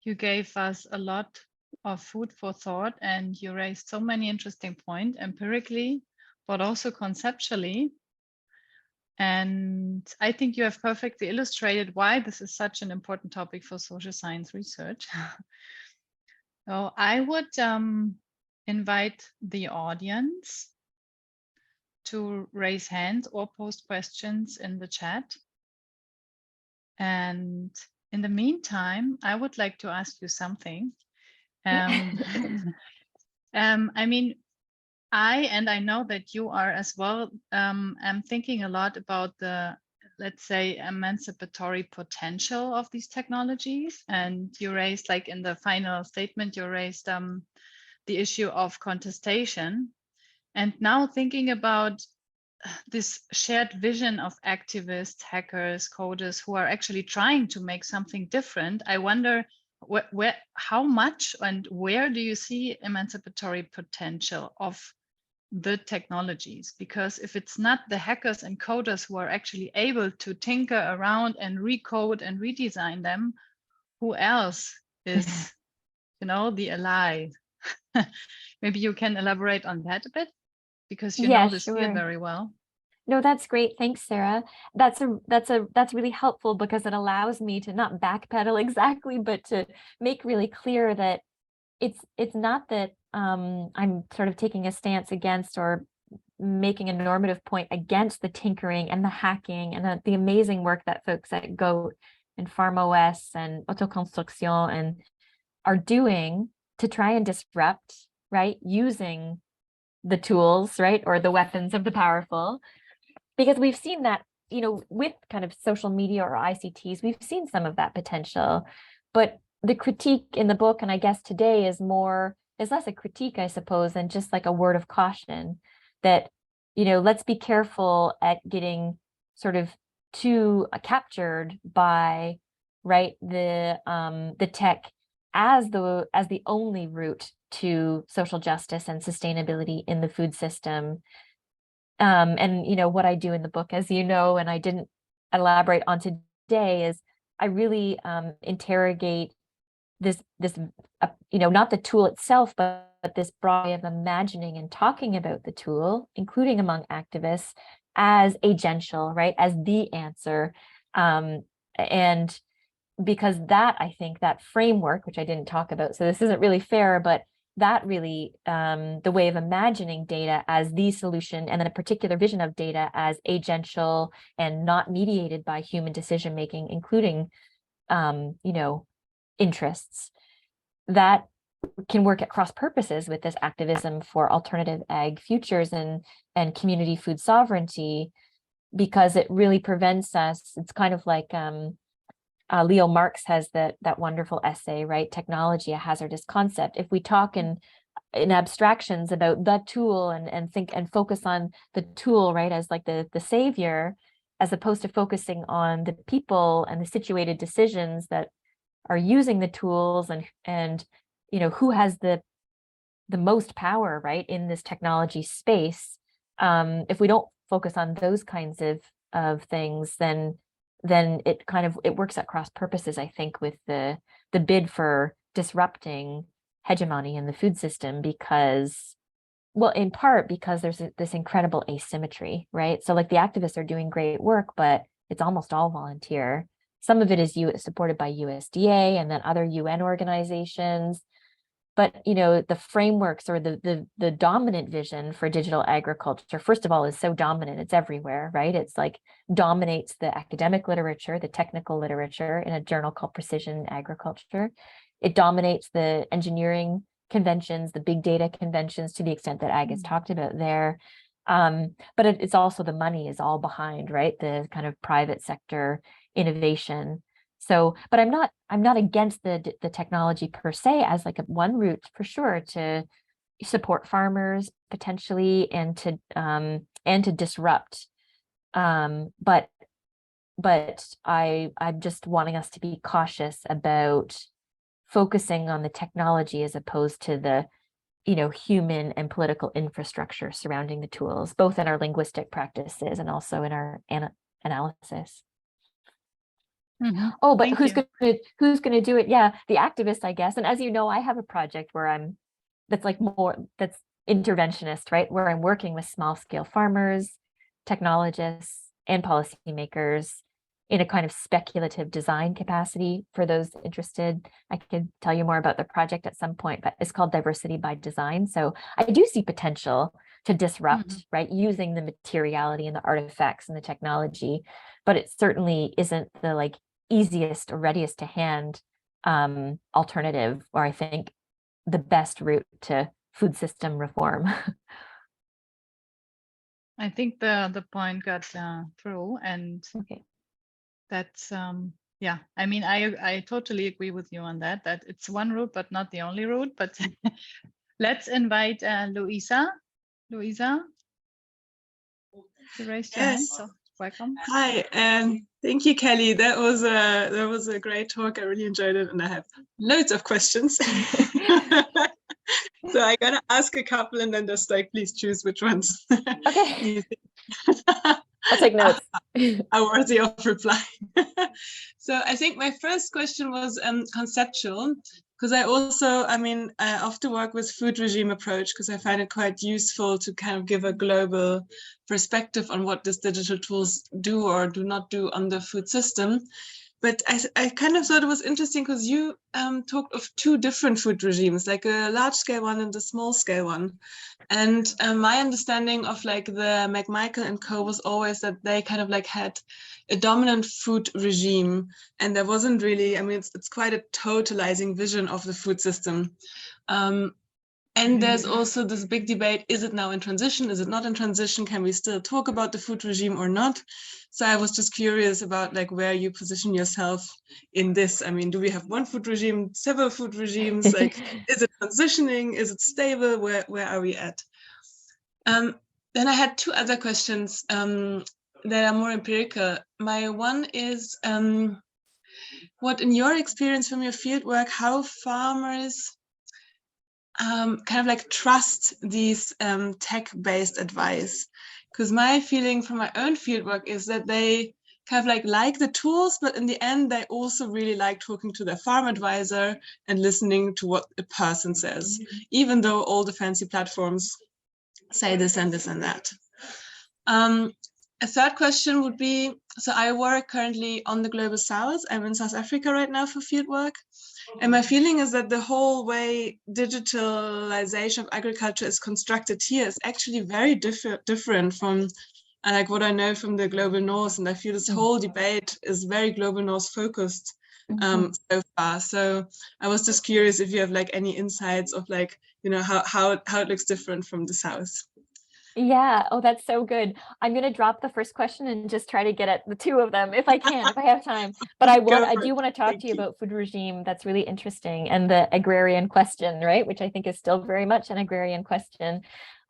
you gave us a lot of food for thought, and you raised so many interesting points empirically, but also conceptually. And I think you have perfectly illustrated why this is such an important topic for social science research. So I would invite the audience to raise hands or post questions in the chat. And in the meantime, I would like to ask you something. I mean, I know that you are as well. I'm thinking a lot about the, let's say, emancipatory potential of these technologies. And you raised, like in the final statement, you raised the issue of contestation. And now thinking about this shared vision of activists, hackers, coders who are actually trying to make something different, I wonder how much and where do you see emancipatory potential of the technologies? Because if it's not the hackers and coders who are actually able to tinker around and recode and redesign them, who else is, you know, the ally? Maybe you can elaborate on that a bit, because you know this field very well. No, that's great. Thanks, Sarah. That's really helpful because it allows me to not backpedal exactly, but to make really clear that it's not that I'm sort of taking a stance against or making a normative point against the tinkering and the hacking and the amazing work that folks at GOAT and PharmOS and Autoconstruction and are doing to try and disrupt, right, using the tools, right, or the weapons of the powerful. Because we've seen that, you know, with kind of social media or ICTs, we've seen some of that potential. But the critique in the book, and I guess today is less a critique, I suppose, than just like a word of caution that, you know, let's be careful at getting sort of too captured by, right, the tech as the only route to social justice and sustainability in the food system. And you know what I do in the book, as you know, and I didn't elaborate on today, is I really interrogate this you know, not the tool itself, but this broad way of imagining and talking about the tool, including among activists, as agential, right, as the answer. And because that, I think that framework, which I didn't talk about, so this isn't really fair, but that really, the way of imagining data as the solution, and then a particular vision of data as agential and not mediated by human decision-making, including, you know, interests, that can work at cross purposes with this activism for alternative ag futures and community food sovereignty, because it really prevents us. It's kind of like, Leo Marx has that wonderful essay, right? Technology, a hazardous concept. If we talk in abstractions about the tool and think and focus on the tool, right, as like the savior, as opposed to focusing on the people and the situated decisions that are using the tools and you know, who has the most power, right, in this technology space. If we don't focus on those kinds of things, then it works at cross purposes, I think, with the bid for disrupting hegemony in the food system, because, well, in part because there's this incredible asymmetry, right? So like the activists are doing great work, but it's almost all volunteer. Some of it is supported by USDA and then other UN organizations. the frameworks or the dominant vision for digital agriculture, first of all, is so dominant. It's everywhere, right? It's like dominates the academic literature, the technical literature in a journal called Precision Agriculture. It dominates the engineering conventions, the big data conventions, to the extent that ag is talked about there. But it's also the money is all behind, right? The kind of private sector innovation. So, but I'm not against the technology per se as like one route for sure to support farmers potentially and to disrupt. But I'm just wanting us to be cautious about focusing on the technology as opposed to the human and political infrastructure surrounding the tools, both in our linguistic practices and also in our analysis. Oh, but Thank who's gonna do it? Yeah, the activists, I guess. And as you know, I have a project where that's interventionist, right? Where I'm working with small scale farmers, technologists, and policymakers in a kind of speculative design capacity. For those interested, I could tell you more about the project at some point, but it's called Diversity by Design. So I do see potential to disrupt, right? Using the materiality and the artifacts and the technology, but it certainly isn't the like easiest or readiest to hand alternative, or I think the best route to food system reform. I think the point got through, and Okay. that's yeah. I mean, I totally agree with you on that. That it's one route, but not the only route. But let's invite Louisa. Louisa, you raised your hand. So welcome. Hi, and thank you, Kelly. That was a great talk. I really enjoyed it, and I have loads of questions. So I gotta ask a couple, and then just like please choose which ones. Okay. I'll take notes. Are worthy of reply. So I think my first question was conceptual, because I often work with food regime approach because I find it quite useful to kind of give a global perspective on what these digital tools do or do not do on the food system. But I kind of thought it was interesting because you talked of two different food regimes, like a large scale one and a small scale one. And my understanding of like the McMichael and co was always that they kind of like had a dominant food regime, and there wasn't really, it's quite a totalizing vision of the food system. And there's also this big debate, is it now in transition? Is it not in transition? Can we still talk about the food regime or not? So I was just curious about like where you position yourself in this. I mean, do we have one food regime, several food regimes? Like, is it transitioning? Is it stable? Where are we at? Then I had two other questions that are more empirical. My one is, what in your experience from your fieldwork, how farmers kind of like trust these tech-based advice? Because my feeling from my own fieldwork is that they kind of like the tools, but in the end, they also really like talking to their farm advisor and listening to what a person says, even though all the fancy platforms say this and this and that. A third question would be, so I work currently on the Global South. I'm in South Africa right now for fieldwork. And my feeling is that the whole way digitalization of agriculture is constructed here is actually very different from like what I know from the Global North. And I feel this whole debate is very Global North focused so far. So I was just curious if you have like any insights of like, how it looks different from the South. Yeah. Oh, that's so good. I'm going to drop the first question and just try to get at the two of them if I can, if I have time. But I do want to talk to you about food regime. That's really interesting. And the agrarian question, right? Which I think is still very much an agrarian question.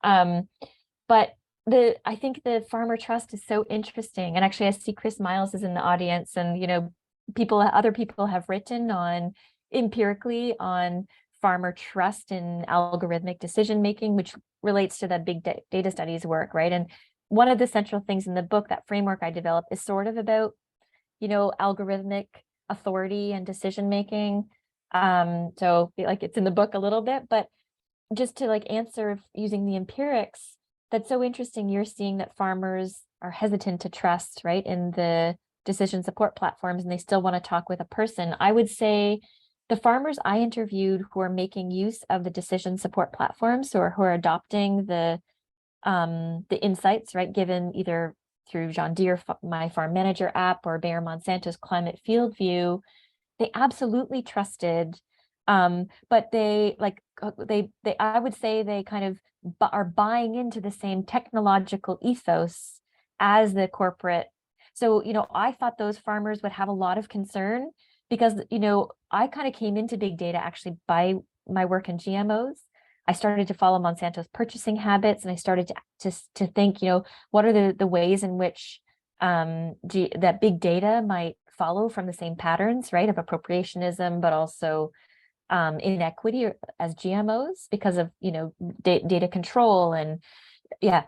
But I think the farmer trust is so interesting. And actually, I see Chris Miles is in the audience, and, other people have written empirically on farmer trust in algorithmic decision making, which relates to the big data studies work, right? And one of the central things in the book, that framework I developed, is sort of about, algorithmic authority and decision making. So like it's in the book a little bit, but just to like answer using the empirics, that's so interesting. You're seeing that farmers are hesitant to trust, right, in the decision support platforms, and they still want to talk with a person. I would say the farmers I interviewed who are making use of the decision support platforms, or who are adopting the insights, right, given either through John Deere, My Farm Manager app, or Bayer Monsanto's Climate Field View, they absolutely trusted, but they I would say they kind of are buying into the same technological ethos as the corporate. So, I thought those farmers would have a lot of concern because, I kind of came into big data actually by my work in GMOs. I started to follow Monsanto's purchasing habits, and I started to think, what are the ways in which that big data might follow from the same patterns, right, of appropriationism, but also inequity as GMOs because of, data control and yeah.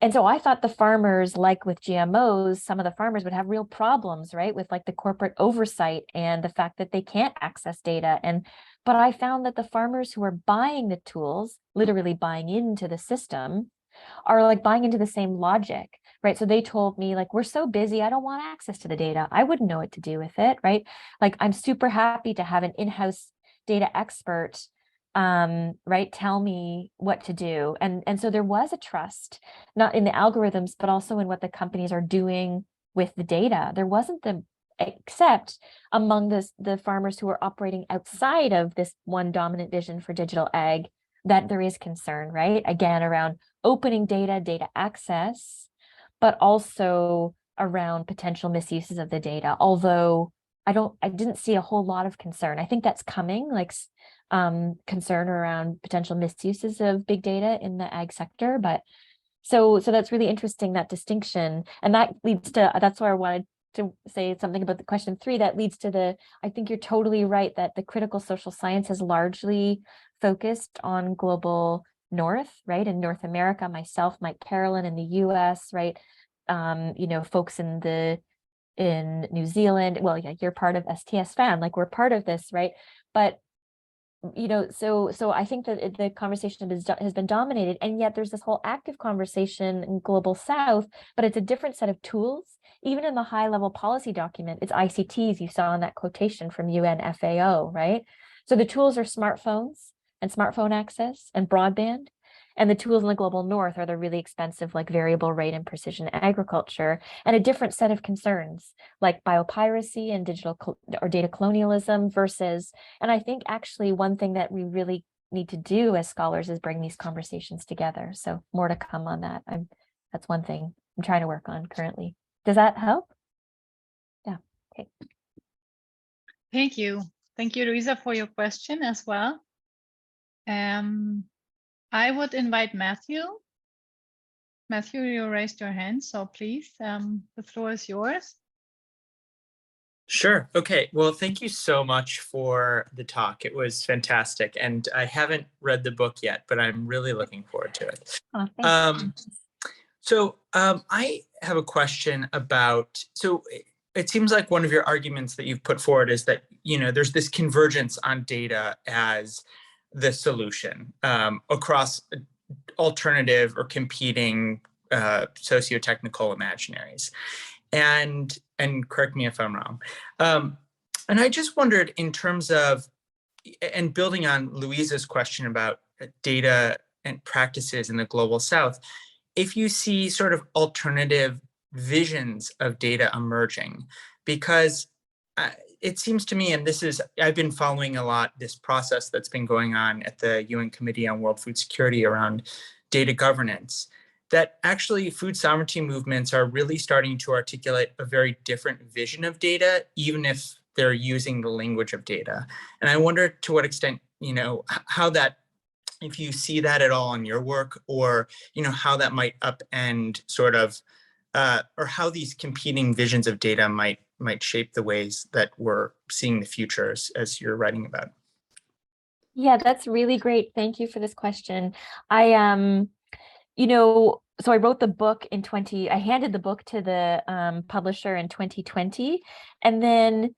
And so I thought the farmers, like with GMOs, some of the farmers would have real problems, right, with like the corporate oversight and the fact that they can't access data. But I found that the farmers who are buying the tools, literally buying into the system, are like buying into the same logic, right? So they told me, like, we're so busy, I don't want access to the data. I wouldn't know what to do with it, right? Like, I'm super happy to have an in-house data expert, right, tell me what to do. And so there was a trust, not in the algorithms, but also in what the companies are doing with the data. There wasn't except among the farmers who are operating outside of this one dominant vision for digital ag, that there is concern, right? Again, around opening data access, but also around potential misuses of the data. Although I didn't see a whole lot of concern. I think that's coming, like concern around potential misuses of big data in the ag sector. But so that's really interesting, that distinction. And that leads to, that's why I wanted to say something about the question 3, that leads to I think you're totally right that the critical social science has largely focused on global North, right? In North America, myself, Mike Carolyn in the US, right? Folks in New Zealand, well, yeah, you're part of STS FAN, like we're part of this, right? But so I think that the conversation has been dominated, and yet there's this whole active conversation in global South, but it's a different set of tools. Even in the high level policy document, it's ICTs you saw in that quotation from UN FAO, right? So the tools are smartphones and smartphone access and broadband. And the tools in the global North are the really expensive, like variable rate and precision agriculture, and a different set of concerns like biopiracy and digital or data colonialism versus, and I think actually one thing that we really need to do as scholars is bring these conversations together. So more to come on that. That's one thing I'm trying to work on currently. Does that help? Yeah. Okay. Thank you. Thank you, Louisa, for your question as well. I would invite Matthew. Matthew, you raised your hand, so please, the floor is yours. Sure. Okay. Well, thank you so much for the talk. It was fantastic. And I haven't read the book yet, but I'm really looking forward to it. Oh, thanks. I have a question about, so it seems like one of your arguments that you've put forward is that, there's this convergence on data as the solution across alternative or competing socio-technical imaginaries. And correct me if I'm wrong. And I just wondered, in terms of, and building on Louisa's question about data and practices in the global South, if you see sort of alternative visions of data emerging, because it seems to me, and I've been following a lot this process that's been going on at the UN Committee on World Food Security around data governance, that actually food sovereignty movements are really starting to articulate a very different vision of data, even if they're using the language of data. And I wonder to what extent, how that, if you see that at all in your work, or, how that might upend sort of, or how these competing visions of data might shape the ways that we're seeing the future as you're writing about. Yeah, that's really great. Thank you for this question. So I wrote the book I handed the book to the publisher in 2020, and then,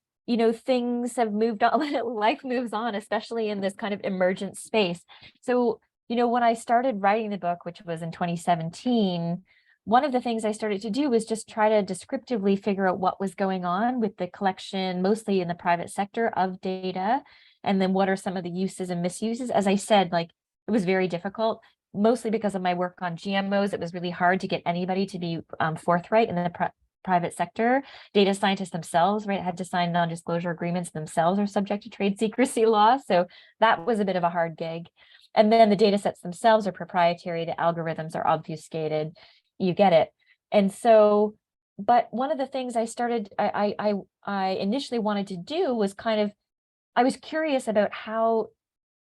things have moved on, life moves on, especially in this kind of emergent space. So, when I started writing the book, which was in 2017, one of the things I started to do was just try to descriptively figure out what was going on with the collection, mostly in the private sector, of data, And then what are some of the uses and misuses? As I said, like, it was very difficult, mostly because of my work on GMOs. It was really hard to get anybody to be forthright in the private sector. Data scientists themselves, right, had to sign non-disclosure agreements themselves are subject to trade secrecy law. So that was a bit of a hard gig. And then the data sets themselves are proprietary, the algorithms are obfuscated, you get it. And so, but one of the things I initially wanted to do was I was curious about how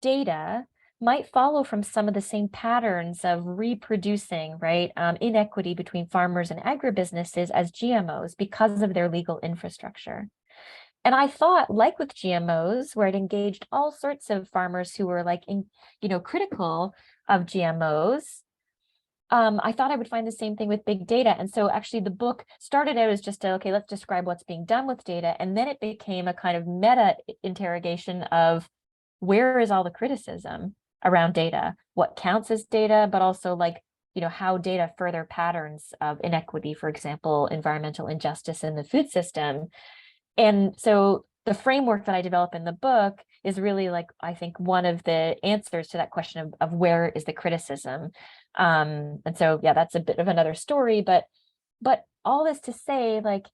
data might follow from some of the same patterns of reproducing, right, inequity between farmers and agribusinesses as GMOs because of their legal infrastructure. And I thought, like with GMOs, where it engaged all sorts of farmers who were like, critical of GMOs, I thought I would find the same thing with big data. And so actually the book started out as just, okay, let's describe what's being done with data. And then it became a kind of meta interrogation of where is all the criticism around data, what counts as data, but also like, how data further patterns of inequity, for example, environmental injustice in the food system. And so the framework that I develop in the book is really like, I think, one of the answers to that question of where is the criticism. And so, yeah, that's a bit of another story, but all this to say, like,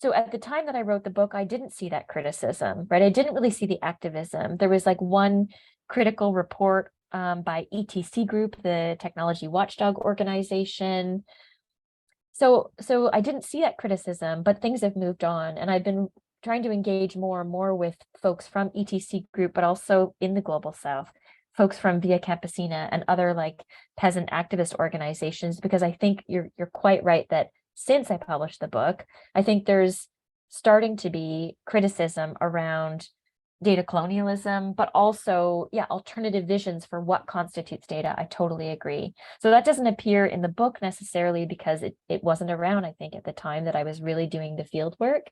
so at the time that I wrote the book, I didn't see that criticism, right? I didn't really see the activism. There was like one critical report by ETC Group, the technology watchdog organization. So I didn't see that criticism, but things have moved on, and I've been trying to engage more and more with folks from ETC Group, but also in the Global South, folks from Via Campesina and other like peasant activist organizations, because I think you're quite right that since I published the book, I think there's starting to be criticism around data colonialism, but also, yeah, alternative visions for what constitutes data. I totally agree. So that doesn't appear in the book necessarily because it wasn't around, I think, at the time that I was really doing the field work.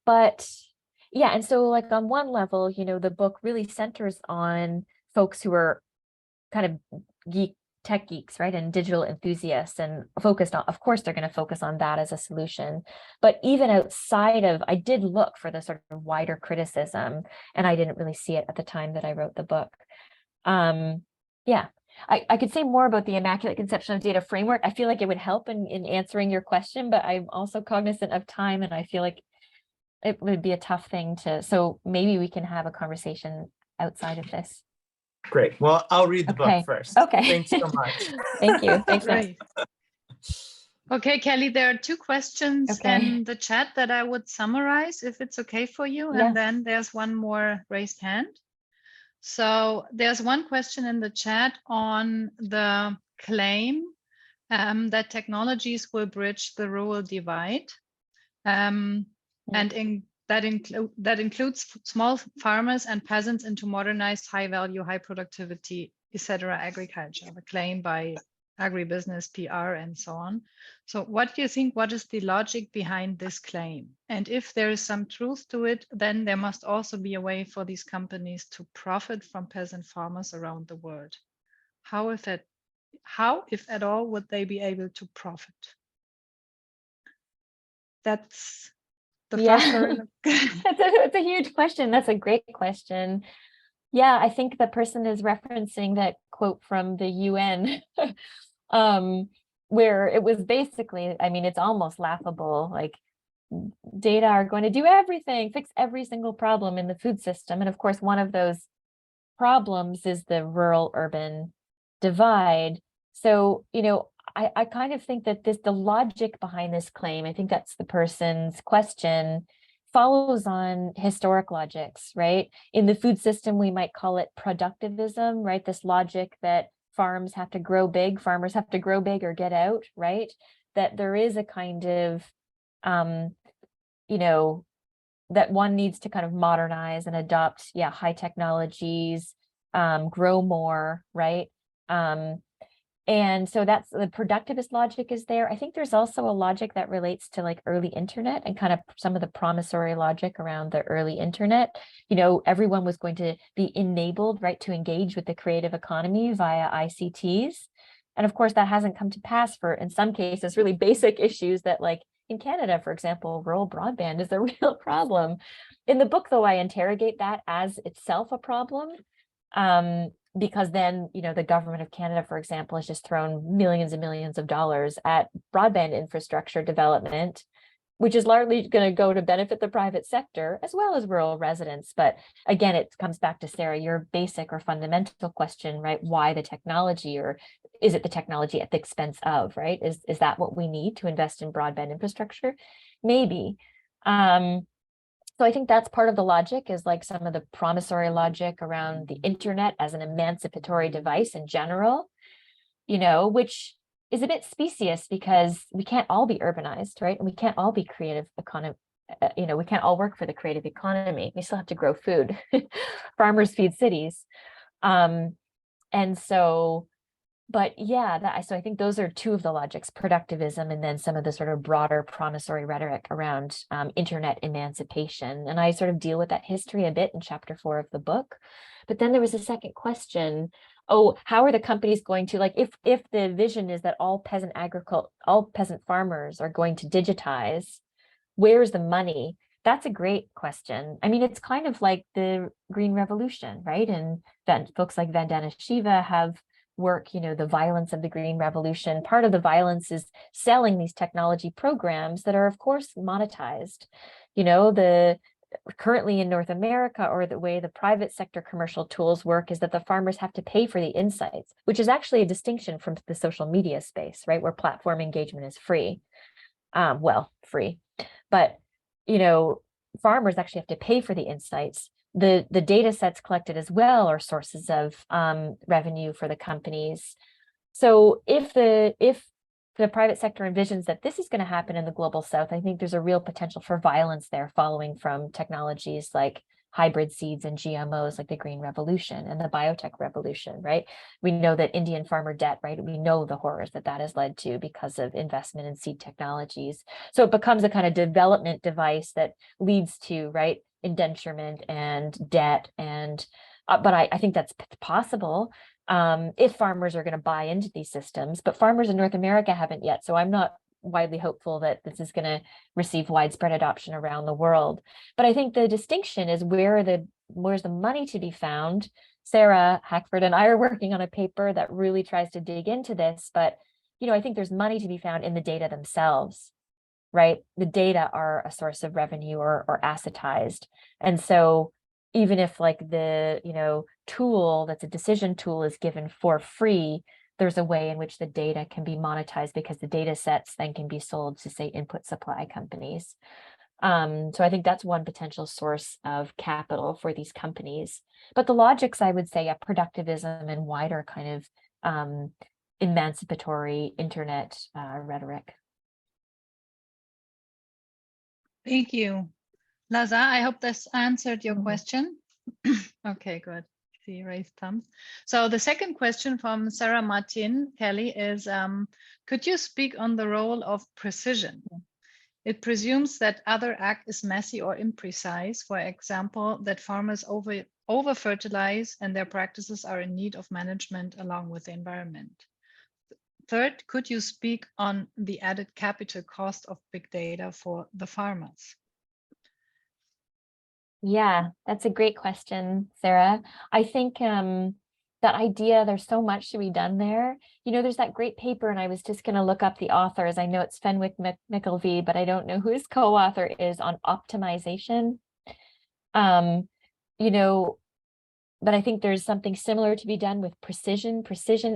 But yeah, and so like on one level, the book really centers on folks who are kind of tech geeks, right, and digital enthusiasts, and focused on, of course, they're going to focus on that as a solution. But even outside of, I did look for the sort of wider criticism, and I didn't really see it at the time that I wrote the book. Yeah, I could say more about the Immaculate Conception of Data framework. I feel like it would help in answering your question, but I'm also cognizant of time, and I feel like it would be a tough thing so maybe we can have a conversation outside of this. Great. Well, I'll read the book first. Okay. Thanks so much. Thank you. Thanks. Great. Okay, Kelly, there are two questions in the chat that I would summarize if it's okay for you. Yeah. And then there's one more raised hand. So there's one question in the chat on the claim that technologies will bridge the rural divide. And that includes small farmers and peasants into modernized, high value, high productivity, etc. agriculture, the claim by Agribusiness, PR, and so on. So what do you think, what is the logic behind this claim? And if there is some truth to it, then there must also be a way for these companies to profit from peasant farmers around the world. How, if at all, would they be able to profit? That's the first part. It's a huge question. That's a great question. Yeah, I think the person is referencing that quote from the UN, where it was basically, I mean, it's almost laughable, like data are going to do everything, fix every single problem in the food system. And of course, one of those problems is the rural-urban divide. So, I kind of think that the logic behind this claim, I think that's the person's question, follows on historic logics, right? In the food system, we might call it productivism, right? This logic that farmers have to grow big or get out, right? That there is a kind of, that one needs to kind of modernize and adopt, high technologies, grow more, right? And so that's the productivist logic is there. I think there's also a logic that relates to like early internet and kind of some of the promissory logic around the early internet. Everyone was going to be enabled, right, to engage with the creative economy via ICTs. And of course, that hasn't come to pass for, in some cases, really basic issues that like, in Canada, for example, rural broadband is a real problem. In the book, though, I interrogate that as itself a problem, because then, the government of Canada, for example, has just thrown millions and millions of dollars at broadband infrastructure development, which is largely going to go to benefit the private sector as well as rural residents. But again, it comes back to, Sarah, your basic or fundamental question, right? Why the technology, or is it the technology at the expense of, right? Is that what we need to invest in broadband infrastructure? Maybe. So I think that's part of the logic, is like some of the promissory logic around the internet as an emancipatory device in general, which is a bit specious because we can't all be urbanized, right? And we can't all be creative economy. We can't all work for the creative economy. We still have to grow food. Farmers feed cities. And so, but yeah, so I think those are two of the logics: productivism, and then some of the sort of broader promissory rhetoric around internet emancipation. And I sort of deal with that history a bit in chapter 4 of the book. But then there was a second question. Oh, how are the companies going to, like, if the vision is that all peasant farmers are going to digitize, where's the money? That's a great question. I mean, it's kind of like the Green Revolution, right? And then folks like Vandana Shiva have work, the violence of the Green Revolution. Part of the violence is selling these technology programs that are, of course, monetized. Currently in North America, or the way the private sector commercial tools work, is that the farmers have to pay for the insights, which is actually a distinction from the social media space, right? Where platform engagement is free. Free, but, farmers actually have to pay for the insights. The data sets collected as well are sources of revenue for the companies. So if the private sector envisions that this is going to happen in the global south, I think there's a real potential for violence there, following from technologies like hybrid seeds and GMOs, like the Green Revolution and the biotech revolution, right? We know that Indian farmer debt, right? We know the horrors that has led to because of investment in seed technologies. So it becomes a kind of development device that leads to, right, indenturement and debt. And but I think that's possible if farmers are going to buy into these systems. But farmers in North America haven't yet, so I'm not widely hopeful that this is going to receive widespread adoption around the world. But I think the distinction is where's the money to be found. Sarah Hackford and I are working on a paper that really tries to dig into this, but I think there's money to be found in the data themselves, right? The data are a source of revenue or assetized. And so even if, like, the tool that's a decision tool is given for free, there's a way in which the data can be monetized, because the data sets then can be sold to, say, input supply companies. So I think that's one potential source of capital for these companies. But the logics, I would say, productivism and wider kind of emancipatory internet rhetoric. Thank you. Laza, I hope this answered your question. Okay, good. See raised thumbs. So the second question from Sarah Martin Kelly is, could you speak on the role of precision? It presumes that other ag is messy or imprecise, for example, that farmers over fertilize and their practices are in need of management along with the environment. Third, could you speak on the added capital cost of big data for the farmers? Yeah, that's a great question, Sarah. I think that idea, there's so much to be done there. There's that great paper, and I was just going to look up the authors. I know it's Fenwick McIlvey, but I don't know who his co-author is, on optimization. But I think there's something similar to be done with precision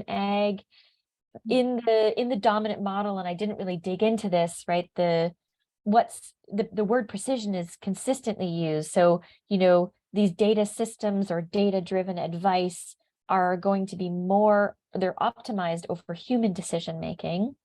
ag in the dominant model. And I didn't really dig into this, right? The word precision is consistently used. So, these data systems or data-driven advice are going to be they're optimized over human decision-making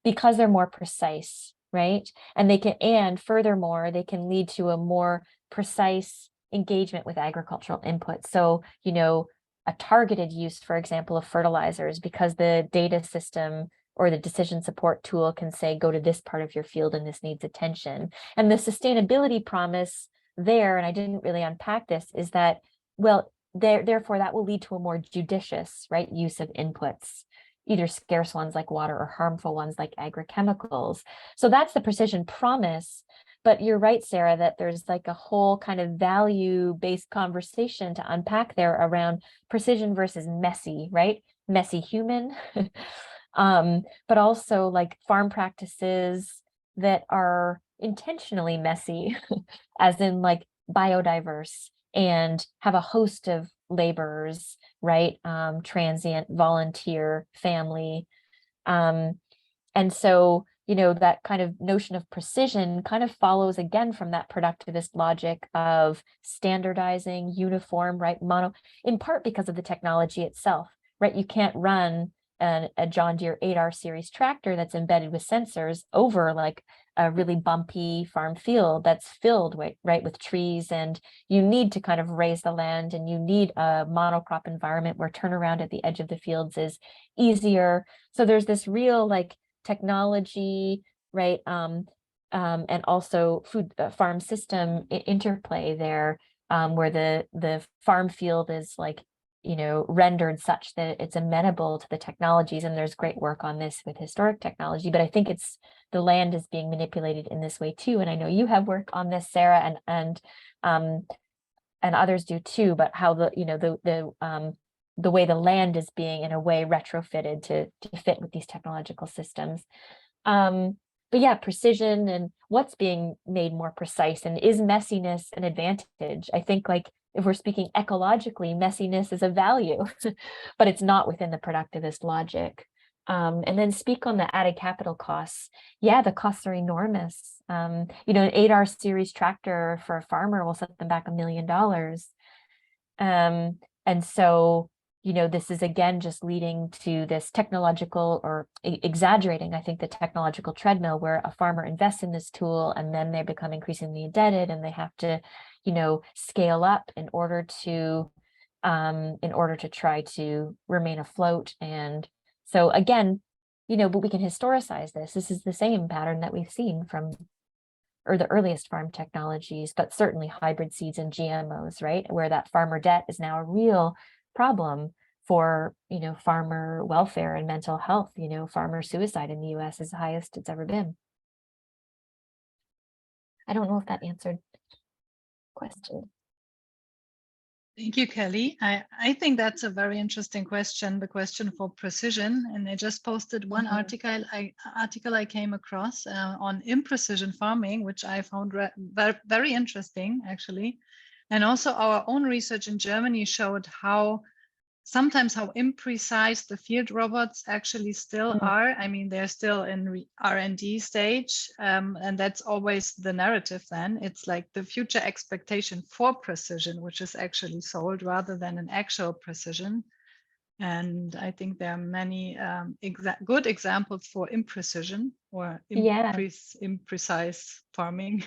because they're more precise, right? And furthermore, they can lead to a more precise engagement with agricultural inputs. So, a targeted use, for example, of fertilizers, because the data system or the decision support tool can say, go to this part of your field and this needs attention. And the sustainability promise there, and I didn't really unpack this, is that, well, therefore that will lead to a more judicious, right, use of inputs. either scarce ones like water or harmful ones like agrochemicals. So that's the precision promise. But you're right, Sarah, that there's like a whole kind of value-based conversation to unpack there around precision versus messy, right? Messy human, but also like farm practices that are intentionally messy, as in like biodiverse and have a host of laborers, right? Transient, volunteer, family. And so, you know, that kind of notion of precision kind of follows again from that productivist logic of standardizing, uniform, right? In part because of the technology itself, right? You can't run a John Deere 8R series tractor that's embedded with sensors over like a really bumpy farm field that's filled with, right, with trees, and you need to kind of raise the land, and you need a monocrop environment where turnaround at the edge of the fields is easier. So there's this real like technology, right, and also food farm system interplay there, where the farm field is like, you know, rendered such that it's amenable to the technologies. And there's great work on this with historic technology, but I think it's the land is being manipulated in this way too. And I know you have work on this, Sarah, and others do too, but how the, you know, the way the land is being in a way retrofitted to fit with these technological systems. But yeah, precision and what's being made more precise, and is messiness an advantage? I think like if we're speaking ecologically, messiness is a value, but it's not within the productivist logic. And then speak on the added capital costs. Yeah, the costs are enormous. You know, an 8R series tractor for a farmer will set them back $1 million. And so, you know, this is again just leading to this technological, or exaggerating, I think, the technological treadmill where a farmer invests in this tool and then they become increasingly indebted and they have to, you know, scale up in order to try to remain afloat. And so again, you know, but we can historicize this. This is the same pattern that we've seen from the earliest farm technologies, but certainly hybrid seeds and GMOs, right? Where that farmer debt is now a real problem for, you know, farmer welfare and mental health. You know, farmer suicide in the US is the highest it's ever been. I don't know if that answered the question. Thank you, Kelly. I think that's a very interesting question, the question for precision. And I just posted one article I came across on imprecision farming, which I found very interesting, actually. And also our own research in Germany showed how imprecise the field robots actually still are. I mean, they're still in R&D stage, and that's always the narrative then. It's like the future expectation for precision, which is actually sold rather than an actual precision. And I think there are many good examples for imprecision or imprecise farming.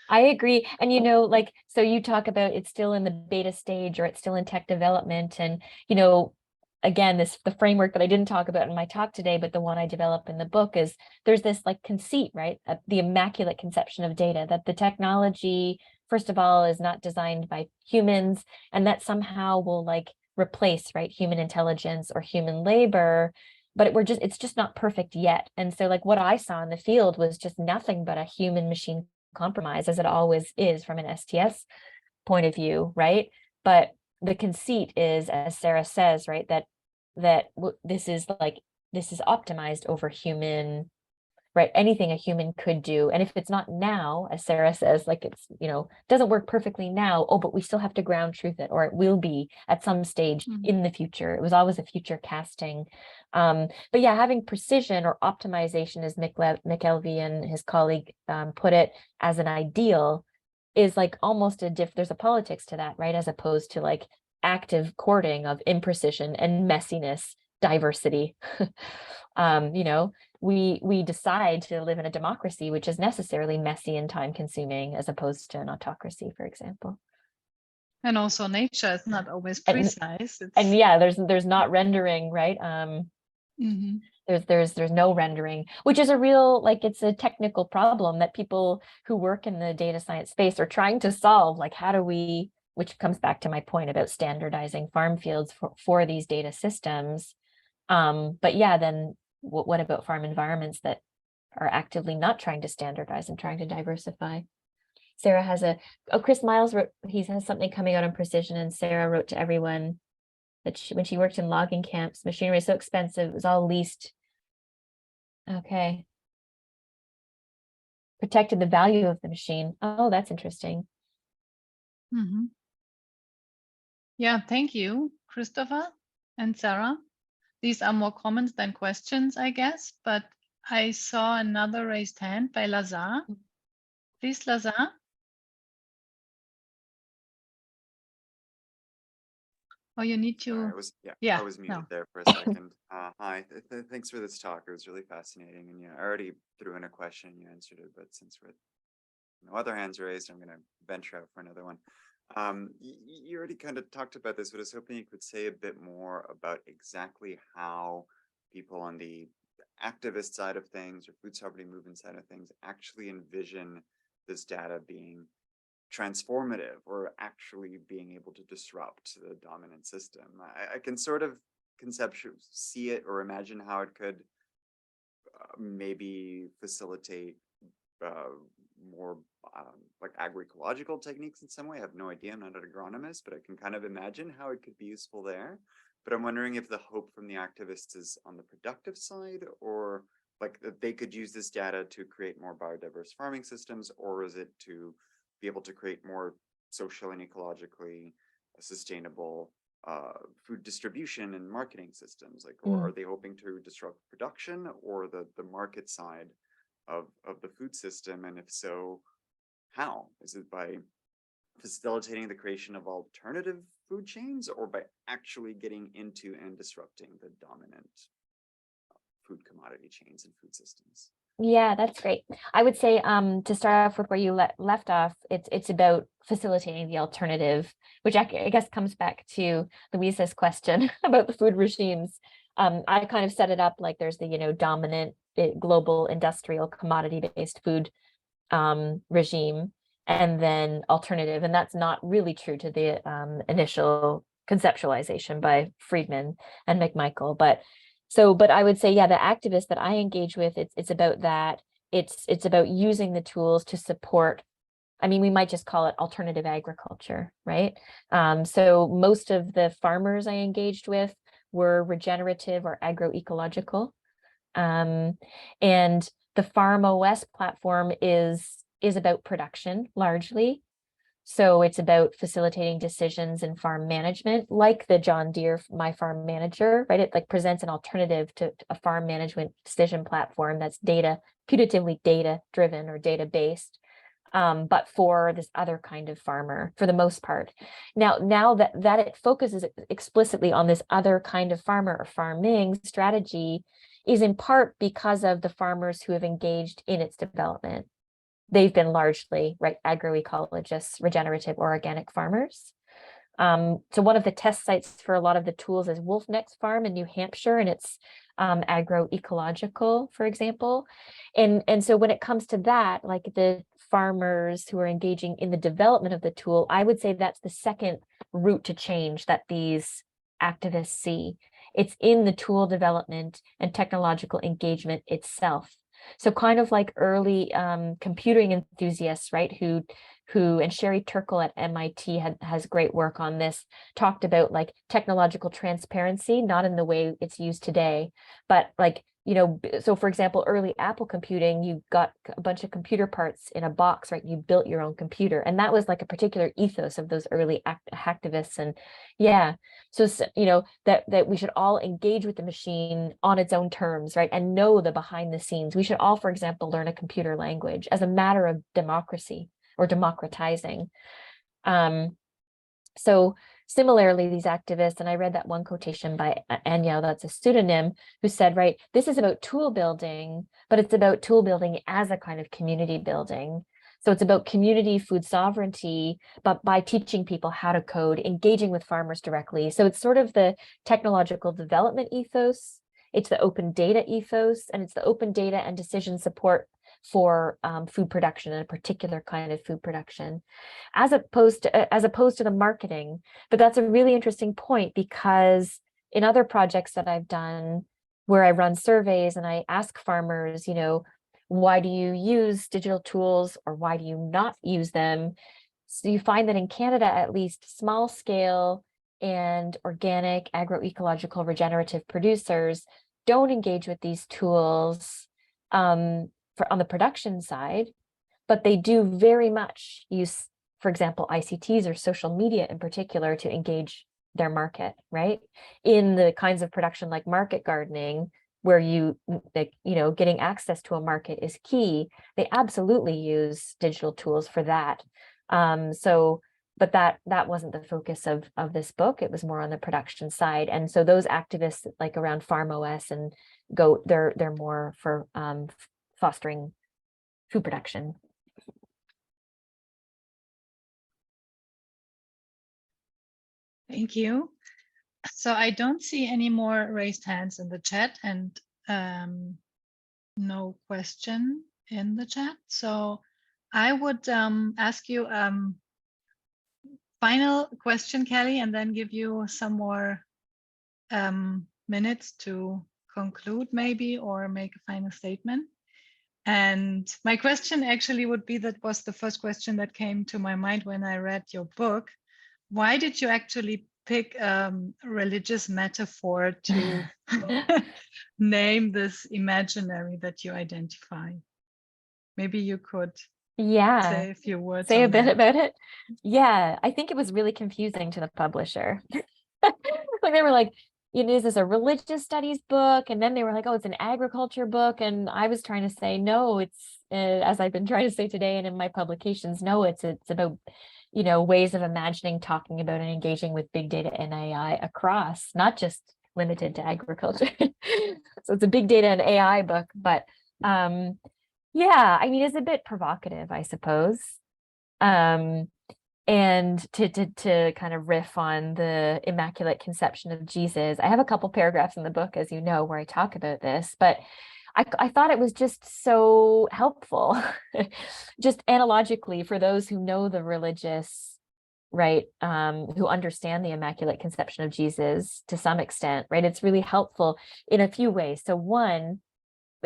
I agree. And, you know, like, so you talk about it's still in the beta stage or it's still in tech development. And, you know, again, the framework that I didn't talk about in my talk today, but the one I develop in the book is there's this like conceit, right? The immaculate conception of data, that the technology, first of all, is not designed by humans, and that somehow will like replace, right, human intelligence or human labor. But it's just not perfect yet. And so like what I saw in the field was just nothing but a human machine compromise, as it always is from an STS point of view, right? But the conceit is, as Sarah says, right, that this is optimized over human, right? Anything a human could do. And if it's not now, as Sarah says, like it's, you know, doesn't work perfectly now, but we still have to ground truth it, or it will be at some stage in the future. It was always a future casting. But yeah, having precision or optimization, as McElvey and his colleague put it, as an ideal is like almost there's a politics to that, right? As opposed to like active courting of imprecision and messiness, diversity. You know, we decide to live in a democracy, which is necessarily messy and time consuming, as opposed to an autocracy, for example. And also nature is not always precise. And yeah, there's not rendering, right? There's no rendering, which is a real, like, it's a technical problem that people who work in the data science space are trying to solve. Like, how do we, which comes back to my point about standardizing farm fields for these data systems. But yeah, then what about farm environments that are actively not trying to standardize and trying to diversify? Sarah has Chris Miles wrote, he has something coming out on precision, and Sarah wrote to everyone that when she worked in logging camps, machinery was so expensive, it was all leased. Okay. Protected the value of the machine. Oh, that's interesting. Mm-hmm. Yeah, thank you, Christopher and Sarah. These are more comments than questions, I guess, but I saw another raised hand by Lazar. Please, Lazar. Oh, you need to. Sorry, I was muted there for a second. Hi, thanks for this talk. It was really fascinating. And I already threw in a question, you answered it, but since no other hands raised, I'm going to venture out for another one. You already kind of talked about this, but I was hoping you could say a bit more about exactly how people on the activist side of things or food sovereignty movement side of things actually envision this data being transformative or actually being able to disrupt the dominant system. I can sort of conceptually see it or imagine how it could maybe facilitate more like agroecological techniques in some way. I have no idea, I'm not an agronomist, but I can kind of imagine how it could be useful there. But I'm wondering if the hope from the activists is on the productive side, or like that they could use this data to create more biodiverse farming systems, or is it to be able to create more social and ecologically sustainable food distribution and marketing systems? Like, or are they hoping to disrupt production or the market side of the food system? And if so, how? Is it by facilitating the creation of alternative food chains, or by actually getting into and disrupting the dominant food commodity chains and food systems? Yeah, that's great. I would say to start off with where you left off, it's about facilitating the alternative, which I guess comes back to Louisa's question about the food regimes. I kind of set it up like there's the dominant global industrial commodity-based food regime, and then alternative, and that's not really true to the initial conceptualization by Friedman and McMichael, but I would say, yeah, the activists that I engage with, it's about that. It's about using the tools to support, I mean, we might just call it alternative agriculture, right? So most of the farmers I engaged with were regenerative or agroecological. And the Farm OS platform is about production largely. So it's about facilitating decisions in farm management, like the John Deere My Farm Manager, right? It like presents an alternative to a farm management decision platform that's putatively data driven or data based, but for this other kind of farmer for the most part. Now that it focuses explicitly on this other kind of farmer or farming strategy is in part because of the farmers who have engaged in its development. They've been largely, right, agroecologists, regenerative or organic farmers. So one of the test sites for a lot of the tools is Wolf Neck's farm in New Hampshire, and it's agroecological, for example. And so when it comes to that, like the farmers who are engaging in the development of the tool, I would say that's the second route to change that these activists see. It's in the tool development and technological engagement itself. So kind of like early computing enthusiasts, right, who and Sherry Turkle at MIT has great work on this, talked about like technological transparency, not in the way it's used today, but like, so for example, early Apple computing, you got a bunch of computer parts in a box, right? You built your own computer. And that was like a particular ethos of those early activists. And yeah, so, that we should all engage with the machine on its own terms, right? And know the behind the scenes. We should all, for example, learn a computer language as a matter of democracy or democratizing. So similarly, these activists, and I read that one quotation by Anya, that's a pseudonym, who said, right, this is about tool building, but it's about tool building as a kind of community building. So it's about community food sovereignty, but by teaching people how to code, engaging with farmers directly. So it's sort of the technological development ethos, it's the open data ethos, and it's the open data and decision support for food production and a particular kind of food production, as opposed to the marketing. But that's a really interesting point, because in other projects that I've done where I run surveys and I ask farmers, you know, why do you use digital tools or why do you not use them? So you find that in Canada, at least, small scale and organic agroecological regenerative producers don't engage with these tools on the production side, but they do very much use, for example, ICTs or social media in particular to engage their market, right? In the kinds of production like market gardening, where you know, getting access to a market is key, they absolutely use digital tools for that. But that wasn't the focus of this book. It was more on the production side. And so those activists like around Farm OS and GOAT, they're more for fostering food production. Thank you. So I don't see any more raised hands in the chat and no question in the chat. So I would ask you final question, Kelly, and then give you some more minutes to conclude maybe or make a final statement. And my question actually would be, that was the first question that came to my mind when I read your book. Why did you actually pick a religious metaphor to name this imaginary that you identify? Maybe you could say a few words. Say a bit about it. Yeah, I think it was really confusing to the publisher. Like they were like, is this a religious studies book? And then they were like, oh, it's an agriculture book. And I was trying to say, no, it's as I've been trying to say today and in my publications, no, it's about, you know, ways of imagining, talking about and engaging with big data and AI across, not just limited to agriculture. So it's a big data and AI book, but yeah, I mean, it's a bit provocative, I suppose. And to kind of riff on the Immaculate Conception of Jesus, I have a couple paragraphs in the book, as you know, where I talk about this, but I thought it was just so helpful, just analogically for those who know the religious, right, who understand the Immaculate Conception of Jesus to some extent, right? It's really helpful in a few ways. So one,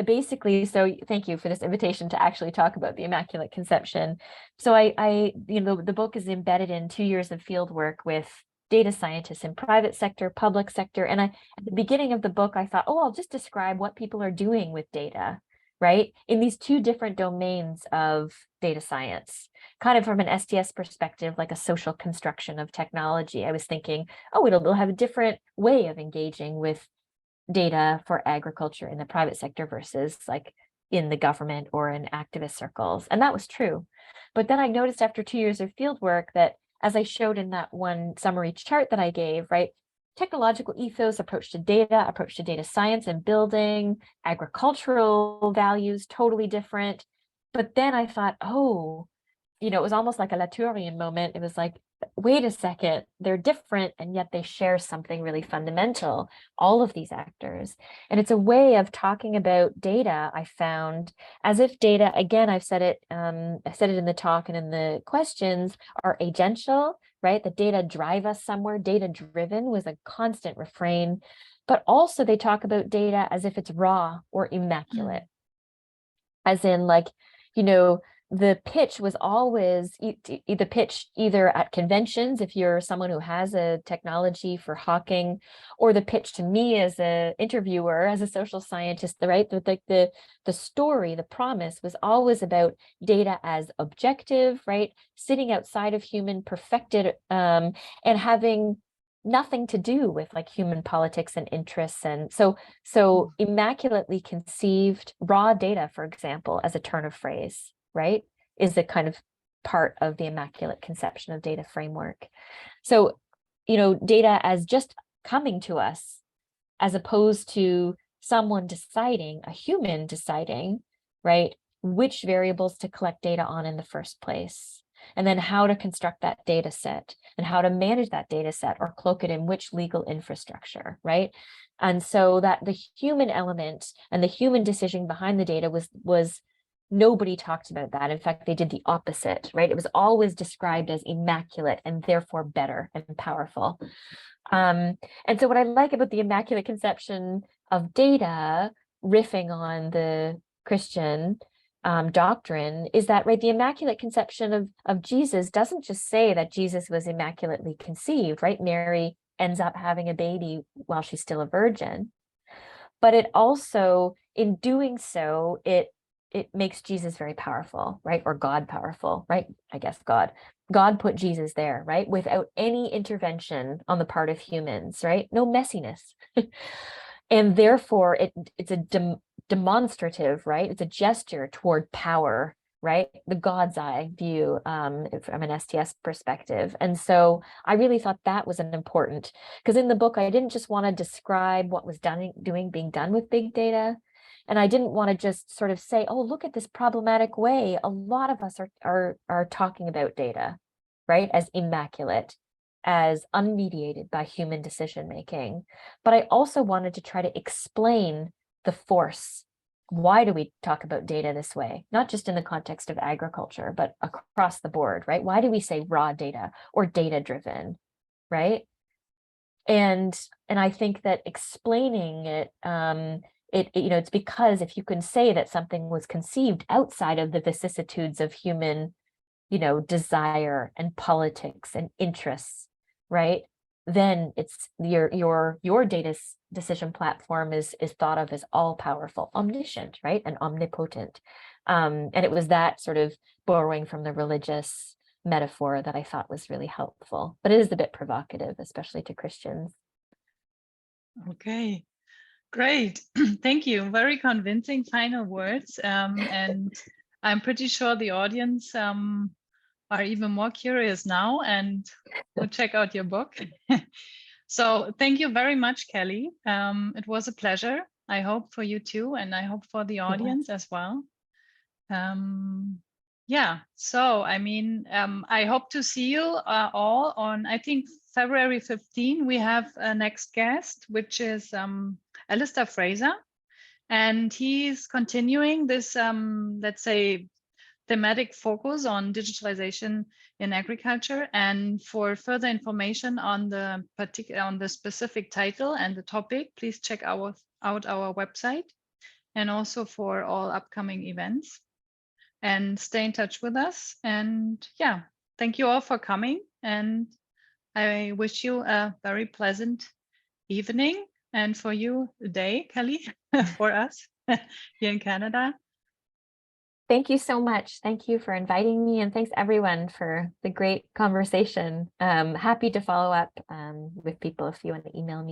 basically, so thank you for this invitation to actually talk about the Immaculate Conception. So I you know, the book is embedded in 2 years of field work with data scientists in private sector, public sector. And at the beginning of the book, I thought, oh, I'll just describe what people are doing with data, right? In these two different domains of data science, kind of from an STS perspective, like a social construction of technology. I was thinking, oh, it'll have a different way of engaging with data for agriculture in the private sector versus like in the government or in activist circles. And that was true. But then I noticed after 2 years of field work that, as I showed in that one summary chart that I gave, right, technological ethos, approach to data science and building, agricultural values, totally different. But then I thought, oh, you know, it was almost like a Latourian moment. It was like, wait a second, they're different, and yet they share something really fundamental, all of these actors. And it's a way of talking about data, I found, as if data, again, I said it in the talk and in the questions, are agential, right? The data drive us somewhere. Data driven was a constant refrain, but also they talk about data as if it's raw or immaculate, as in, like, you know, the pitch was always the pitch either at conventions, if you're someone who has a technology for hawking, or the pitch to me as a interviewer, as a social scientist, right? Like the story, the promise was always about data as objective, right? Sitting outside of human, perfected, and having nothing to do with like human politics and interests. And so immaculately conceived raw data, for example, as a turn of phrase, right, is a kind of part of the Immaculate Conception of data framework. So, you know, data as just coming to us, as opposed to someone deciding, a human deciding, right, which variables to collect data on in the first place, and then how to construct that data set and how to manage that data set or cloak it in which legal infrastructure, right? And so that the human element and the human decision behind the data was nobody talked about that. In fact, they did the opposite, right? It was always described as immaculate and therefore better and powerful. And so what I like about the Immaculate Conception of data, riffing on the Christian doctrine, is that, right, the Immaculate Conception of Jesus doesn't just say that Jesus was immaculately conceived, right? Mary ends up having a baby while she's still a virgin, but it also, in doing so, it makes Jesus very powerful, right? Or God powerful, right? I guess God put Jesus there, right? Without any intervention on the part of humans, right? No messiness. And therefore it's a demonstrative, right? It's a gesture toward power, right? The God's eye view from an STS perspective. And so I really thought that was an important, because in the book, I didn't just want to describe what was being done with big data. And I didn't want to just sort of say, oh, look at this problematic way a lot of us are talking about data, right? As immaculate, as unmediated by human decision making. But I also wanted to try to explain the force. Why do we talk about data this way? Not just in the context of agriculture, but across the board, right? Why do we say raw data or data driven, right? And I think that explaining it, it's because if you can say that something was conceived outside of the vicissitudes of human, desire and politics and interests, right? Then it's your data decision platform is thought of as all powerful, omniscient, right? And omnipotent. And it was that sort of borrowing from the religious metaphor that I thought was really helpful, but it is a bit provocative, especially to Christians. Okay, great. Thank you. Very convincing final words. And I'm pretty sure the audience are even more curious now and will check out your book. So thank you very much, Kelly. It was a pleasure. I hope for you too, and I hope for the audience as well. Yeah, so I mean, I hope to see you all on, I think, February 15. We have a next guest, which is Alistair Fraser, and he's continuing this, let's say, thematic focus on digitalization in agriculture. And for further information on the specific title and the topic, please check out our website, and also for all upcoming events. And stay in touch with us. And yeah, thank you all for coming. And I wish you a very pleasant evening. And for you, a day, Kelly, for us here in Canada. Thank you so much. Thank you for inviting me, and thanks everyone for the great conversation. Happy to follow up with people if you want to email me.